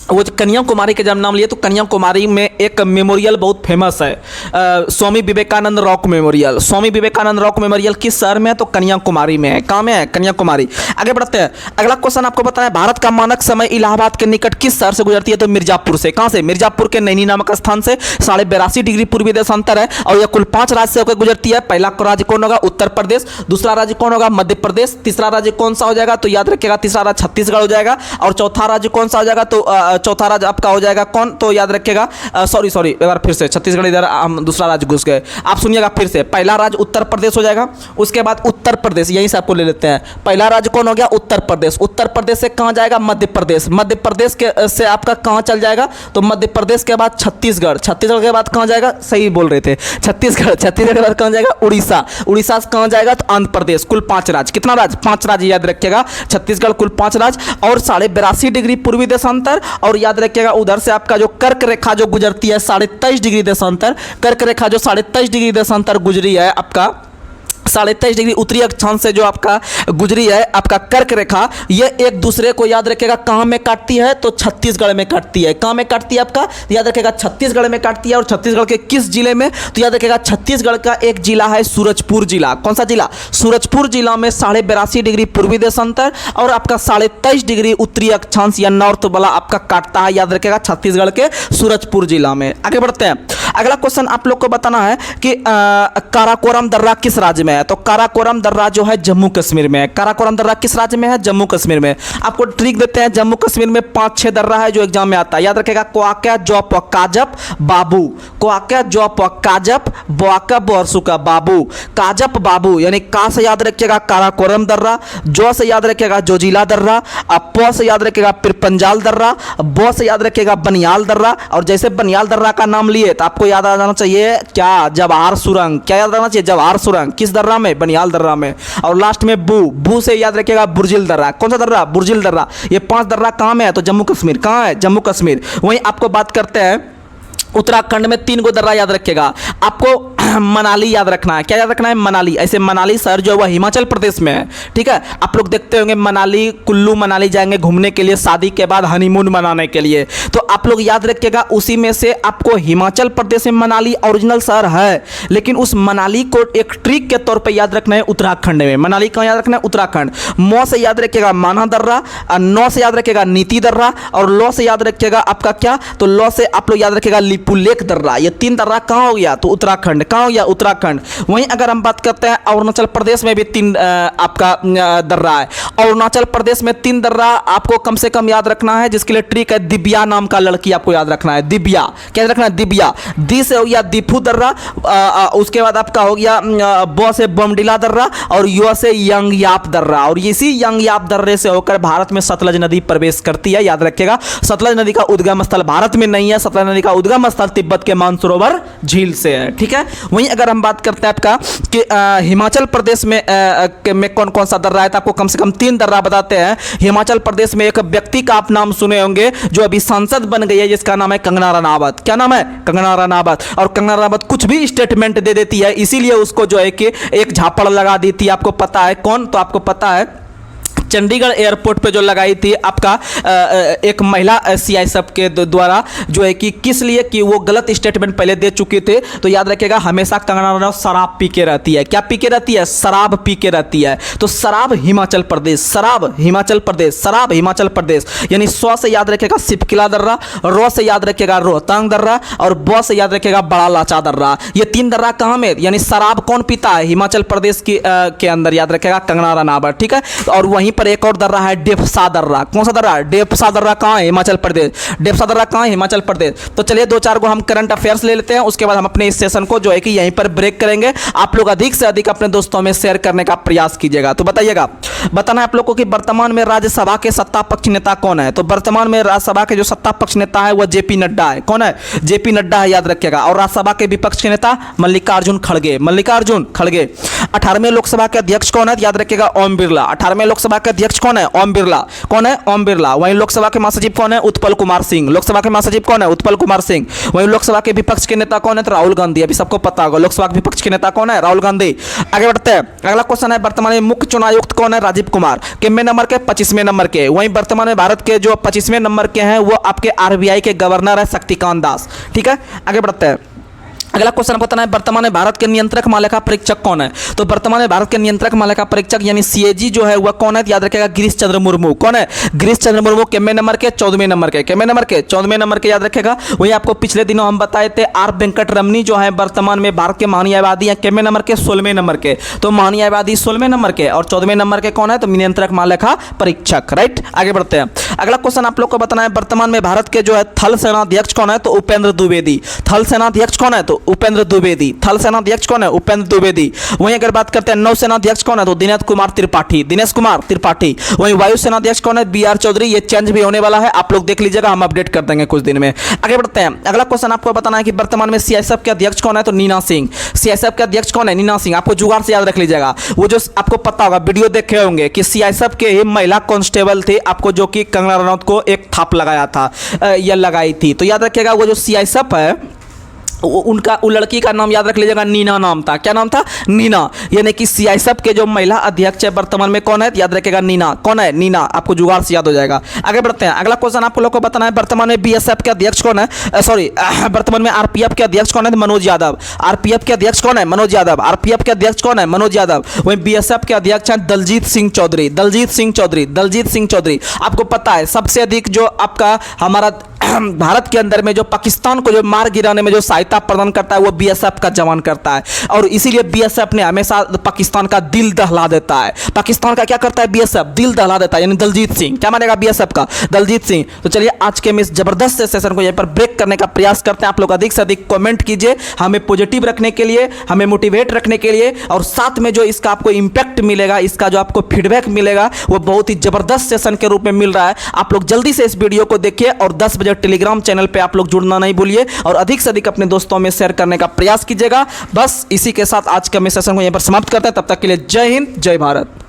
वो कन्याकुमारी के जब नाम लिए, तो कन्याकुमारी में एक मेमोरियल बहुत फेमस है, Swami Vivekananda rock memorial. Swami Vivekananda rock memorial किस शहर में है, तो कन्याकुमारी में है। कहाँ में है, कन्याकुमारी। आगे बढ़ते हैं, अगला क्वेश्चन आपको बताना है, भारत का मानक समय इलाहाबाद के निकट किस शहर से गुजरती है, तो मिर्जापुर से। कहाँ से, मिर्जापुर के नैनी नामक स्थान से 82.5 डिग्री पूर्वी देशांतर है। और यह कुल 5 राज्य से होकर गुजरती है। पहला राज्य कौन होगा, उत्तर प्रदेश। दूसरा राज्य कौन होगा, मध्य प्रदेश। तीसरा राज्य कौन सा हो जाएगा, तो याद रखिएगा, तीसरा राज्य छत्तीसगढ़ हो जाएगा। और चौथा राज्य कौन सा हो जाएगा, तो चौथा राज्य आपका हो जाएगा कौन, तो याद रखिएगा, सॉरी एक बार फिर से छत्तीसगढ़, इधर हम दूसरा राज्य घुस गए। आप सुनिएगा फिर से, पहला राज्य उत्तर प्रदेश हो जाएगा, उसके बाद उत्तर प्रदेश, यहीं से आपको ले लेते हैं। पहला राज्य कौन हो गया, उत्तर प्रदेश। उत्तर प्रदेश से कहाँ जाएगा, मध्य प्रदेश। मध्य प्रदेश के से आपका कहाँ चल जाएगा, तो मध्य प्रदेश के बाद छत्तीसगढ़। छत्तीसगढ़ के बाद कहाँ जाएगा, सही बोल रहे थे, छत्तीसगढ़। छत्तीसगढ़ के बाद कहाँ जाएगा, उड़ीसा। उड़ीसा से कहाँ जाएगा, तो आंध्र प्रदेश। कुल 5 राज्य। कितना राज्य, 5 राज्य याद रखिएगा। छत्तीसगढ़ कुल 5 राज्य और 82.5 डिग्री पूर्वी देशांतर। और याद रखिएगा उधर से आपका जो कर्क रेखा जो गुजरती है 23.5 डिग्री देशांतर, कर्क रेखा जो 23.5 डिग्री देशांतर गुजरी है आपका, 23.5 डिग्री उत्तरी अक्षांश से जो आपका गुजरी है आपका कर्क रेखा, ये एक दूसरे को याद रखेगा कहाँ में काटती है, तो छत्तीसगढ़ में काटती है। कहाँ में काटती है आपका, याद रखेगा छत्तीसगढ़ में काटती है। और छत्तीसगढ़ के किस जिले में, तो याद रखेगा छत्तीसगढ़ का एक जिला है सूरजपुर जिला। कौन सा जिला, सूरजपुर जिला में 82.5 डिग्री पूर्वी देशांतर और आपका 23.5 डिग्री उत्तरी अक्षांश या नॉर्थ वाला आपका काटता है, याद रखेगा छत्तीसगढ़ के सूरजपुर जिला में। आगे बढ़ते हैं। अगला क्वेश्चन आप लोग को बताना है कि काराकोरम दर्रा किस राज्य में है, तो काराकोरम दर्रा जो है जम्मू कश्मीर में है। काराकोरम दर्रा किस राज्य में है, जम्मू कश्मीर में। आपको ट्रिक देते हैं, जम्मू कश्मीर में 5-6 दर्रा है जो एग्जाम में आता है, याद रखेगा। क्वाक्या, जॉप, काजप, बाबू। क्वाक्या, जॉप, काजप, बोआका, बोरसुका, बाबू। काजप, बाबू यानी का से याद रखिएगा काराकोरम दर्रा, जो से याद रखिएगा जोजिला दर्रा, प से याद रखिएगा पिरपंजाल दर्रा, ब से याद रखिएगा बनियाल दर्रा। और जैसे बनियाल दर्रा का नाम लिए तो आपको याद आ जाना चाहिए क्या, जवाहर सुरंग। क्या याद आना चाहिए, जवाहर सुरंग। किस दर्रा में, बनियाल दर्रा में। और लास्ट में बू से याद रखिएगा बुर्जिल दर्रा। कौन सा दर्रा, बुर्जिल दर्रा। ये 5 दर्रा कहाँ में है, तो जम्मू कश्मीर। कहाँ है, जम्मू कश्मीर। वहीं आपको बात करते हैं उत्तराखंड में 3 गो दर्रा याद रखिएगा आपको। मनाली याद रखना है। क्या याद रखना है, मनाली। ऐसे मनाली शहर जो है वह हिमाचल प्रदेश में है, ठीक है। आप लोग देखते होंगे मनाली, कुल्लू मनाली जाएंगे घूमने के लिए, शादी के बाद हनीमून मनाने के लिए, तो आप लोग याद रखिएगा उसी में से आपको हिमाचल प्रदेश में मनाली ओरिजिनल शहर है, लेकिन उस मनाली को एक ट्रिक के तौर पर याद रखना है उत्तराखंड में। मनाली कहाँ याद रखना है, उत्तराखंड। म से याद रखिएगा माना दर्रा, नौ से याद रखिएगा नीति दर्रा, और लौ से याद रखिएगा आपका क्या, तो लौ से आप लोग याद रखिएगा लिपुलेख दर्रा। ये 3 दर्रा कहाँ हो गया, तो उत्तराखंड। कहाँ हो गया, उत्तराखंड। वहीं अगर हम बात करते हैं अरुणाचल प्रदेश में भी 3 आपका दर्रा है। अरुणाचल प्रदेश में 3 दर्रा आपको कम से कम याद रखना है, जिसके लिए ट्रिक है दिव्या नाम का लड़की आपको याद रखना है। दिव्या, क्या याद रखना है, दिव्या। दी से हो गया दीफू दर्रा, उसके बाद आपका हो गया ब से बमडिला दर्रा, और यू से यंगयाप दर्रा। और इसी यंगयाप दर्रे से होकर भारत में सतलज नदी प्रवेश करती है, याद रखिएगा। सतलज नदी का उद्गम स्थल भारत में नहीं है, सतलज नदी का उद्गम स्थल तिब्बत के मानसरोवर झील से है, ठीक है। वहीं अगर हम बात करते हैं आपका कि हिमाचल प्रदेश में कौन कौन सा दर्रा है, तो आपको कम से कम 3 दर्रा बताते हैं। हिमाचल प्रदेश में एक व्यक्ति का आप नाम सुने होंगे जो अभी सांसद बन गई है, जिसका नाम है कंगना रनावत। क्या नाम है, कंगना रनावत। और कंगना रनावत कुछ भी स्टेटमेंट दे देती है, इसीलिए उसको जो है कि एक झापड़ लगा दी थी। आपको पता है कौन, तो आपको पता है चंडीगढ़ एयरपोर्ट पे जो लगाई थी आपका एक महिला सीआईएसएफ के द्वारा, जो है कि किस लिए, कि वो गलत स्टेटमेंट पहले दे चुके थे। तो याद रखिएगा हमेशा कंगना रनावत शराब पी के रहती है। क्या पी के रहती है, शराब पी के रहती है। तो शराब हिमाचल प्रदेश, शराब हिमाचल प्रदेश, शराब हिमाचल प्रदेश। यानी स्व से याद रखिएगा सिपकिला दर्रा, रो से याद रखिएगा रोहतांग दर्रा, और ब से याद रखिएगा बड़ा लाचा दर्रा। ये 3 दर्रा कहाँ में, यानी शराब कौन पीता है, हिमाचल प्रदेश के अंदर, याद रखिएगा कंगना रनावत, ठीक है। और वहीं पर एक और दर्रा है डेप्सा दर्रा। कौन सा दर्रा, डेप्सा दर्रा कहाँ है, हिमाचल प्रदेश। डेप्सा दर्रा कहाँ है, हिमाचल प्रदेश। तो चलिए 2-4 को हम करंट अफेयर्स ले लेते हैं, उसके बाद हम अपने इस सेशन को जो है कि यहीं पर ब्रेक करेंगे। आप लोग अधिक से अधिक अपने दोस्तों में शेयर करने का प्रयास कीजिएगा। तो बताइएगा, बताना है आप लोग को कि वर्तमान में राज्यसभा के सत्ता पक्ष नेता कौन है। तो वर्तमान में राज्यसभा के जो सत्ता पक्ष नेता है वह जेपी नड्डा है। कौन है, जेपी नड्डा है, याद रखिएगा। और राज्यसभा के विपक्ष के नेता मल्लिकार्जुन खड़गे, मल्लिकार्जुन खड़गे। 18वें लोकसभा के अध्यक्ष कौन है, याद रखिएगा ओम बिरला। 18वें लोकसभा के अध्यक्ष कौन है, ओम बिरला। कौन है, ओम बिरला। वहीं लोकसभा के महासचिव कौन है, उत्पल कुमार सिंह। लोकसभा के महासचिव कौन है, उत्पल कुमार सिंह। वहीं लोकसभा के विपक्ष के नेता कौन है, तो राहुल गांधी। अभी सबको पता होगा लोकसभा के विपक्ष के नेता कौन है, राहुल गांधी। आगे बढ़ते हैं, अगला क्वेश्चन है वर्तमान में मुख्य चुनाव आयुक्त कौन है, राजीव कुमार। कितने नंबर के, 25वें नंबर के। वहीं वर्तमान में भारत के जो 25वें नंबर के हैं वो आपके आरबीआई के गवर्नर है शक्तिकांत दास, ठीक है। आगे बढ़ते हैं, अगला क्वेश्चन आपको बताना है वर्तमान में भारत के नियंत्रक महालेखा परीक्षक कौन है। तो वर्तमान में भारत के नियंत्रक महालेखा परीक्षक यानी सीएजी जो है वह कौन है, याद रखेगा गिरीश चंद्र मुर्मू। कौन है, गिरीश चंद्र मुर्मू। कितने नंबर के, 14वें नंबर के। कितने नंबर के, 14वें नंबर के, याद रखेगा। वही आपको पिछले दिनों हम बताए थे आर वेंकट रमनी जो है वर्तमान में भारत के महान्यायवादी हैं। कितने नंबर के, 16वें नंबर के। तो महान्यायवादी 16वें नंबर के और 14वें नंबर के कौन है, तो नियंत्रक महालेखा परीक्षक। राइट, आगे बढ़ते हैं। अगला क्वेश्चन आप लोग को बताना है वर्तमान में भारत के जो है थल सेनाध्यक्ष कौन है, तो उपेंद्र द्विवेदी। थल सेनाध्यक्ष कौन है, तो उपेंद्र द्विवेदी। थल सेनाध्यक्ष कौन है, उपेंद्र द्विवेदी। वहीं अगर बात करते हैं नौसेनाध्यक्ष कौन है, तो दिनेश कुमार त्रिपाठी। दिनेश कुमार त्रिपाठी। वहीं वायुसेनाध्यक्ष कौन है, बी आर चौधरी। ये चेंज भी होने वाला है, आप लोग देख लीजिएगा, हम अपडेट कर देंगे कुछ दिन में। आगे बढ़ते हैं। अगला क्वेश्चन आपको बताना है कि वर्तमान में सीआईएसएफ के अध्यक्ष कौन है, तो नीना सिंह। सीआईएसएफ के अध्यक्ष कौन है, नीना सिंह। आपको जुगाड़ से याद रख लीजिएगा, वो जो आपको पता होगा, वीडियो देखे होंगे कि सीआईएसएफ के ही महिला कांस्टेबल थे, आपको जो कि कंगना रनौत को एक थाप लगाया था या लगाई थी। तो याद रखिएगा वो जो सीआईएसएफ है उनका, वो लड़की का नाम याद रख लीजिएगा, नीना नाम था। क्या नाम था, नीना। यानी कि सीआईएसएफ के जो महिला अध्यक्ष है वर्तमान में कौन है, याद रखेगा नीना। कौन है, नीना। आपको जुगाड़ से याद हो जाएगा। आगे बढ़ते हैं। अगला क्वेश्चन आप लोग को बताना है वर्तमान में बीएसएफ के अध्यक्ष कौन है, सॉरी वर्तमान में आरपीएफ के अध्यक्ष कौन है, मनोज यादव। आरपीएफ के अध्यक्ष कौन है, मनोज यादव। आरपीएफ के अध्यक्ष कौन है, मनोज यादव। वहीं बीएसएफ के अध्यक्ष हैं दलजीत सिंह चौधरी। दलजीत सिंह चौधरी। दलजीत सिंह चौधरी। आपको पता है सबसे अधिक जो आपका हमारा भारत के अंदर में जो पाकिस्तान को जो मार गिराने में जो सहायता प्रदान करता है वो बीएसएफ का जवान करता है, और इसीलिए बीएसएफ ने हमेशा पाकिस्तान का दिल दहला देता है। पाकिस्तान का क्या करता है, बीएसएफ दिल दहला देता है, यानी दलजीत सिंह। क्या मानेगा, बीएसएफ का दलजीत सिंह। तो चलिए आज के इस जबरदस्त से सेशन को यहीं पर ब्रेक करने का प्रयास करते हैं। आप लोग अधिक से अधिक कमेंट कीजिए, हमें पॉजिटिव रखने के लिए, हमें मोटिवेट रखने के लिए, और साथ में जो इसका आपको इंपैक्ट मिलेगा, इसका जो आपको फीडबैक मिलेगा वो बहुत ही जबरदस्त सेशन के रूप में मिल रहा है। आप लोग जल्दी से इस वीडियो को देखिए और 10 बजे टेलीग्राम चैनल पे आप लोग जुड़ना नहीं भूलिए, और अधिक से अधिक अपने दोस्तों में शेयर करने का प्रयास कीजिएगा। बस इसी के साथ आज के सेशन को यहीं पर समाप्त करते हैं। तब तक के लिए जय हिंद, जय भारत।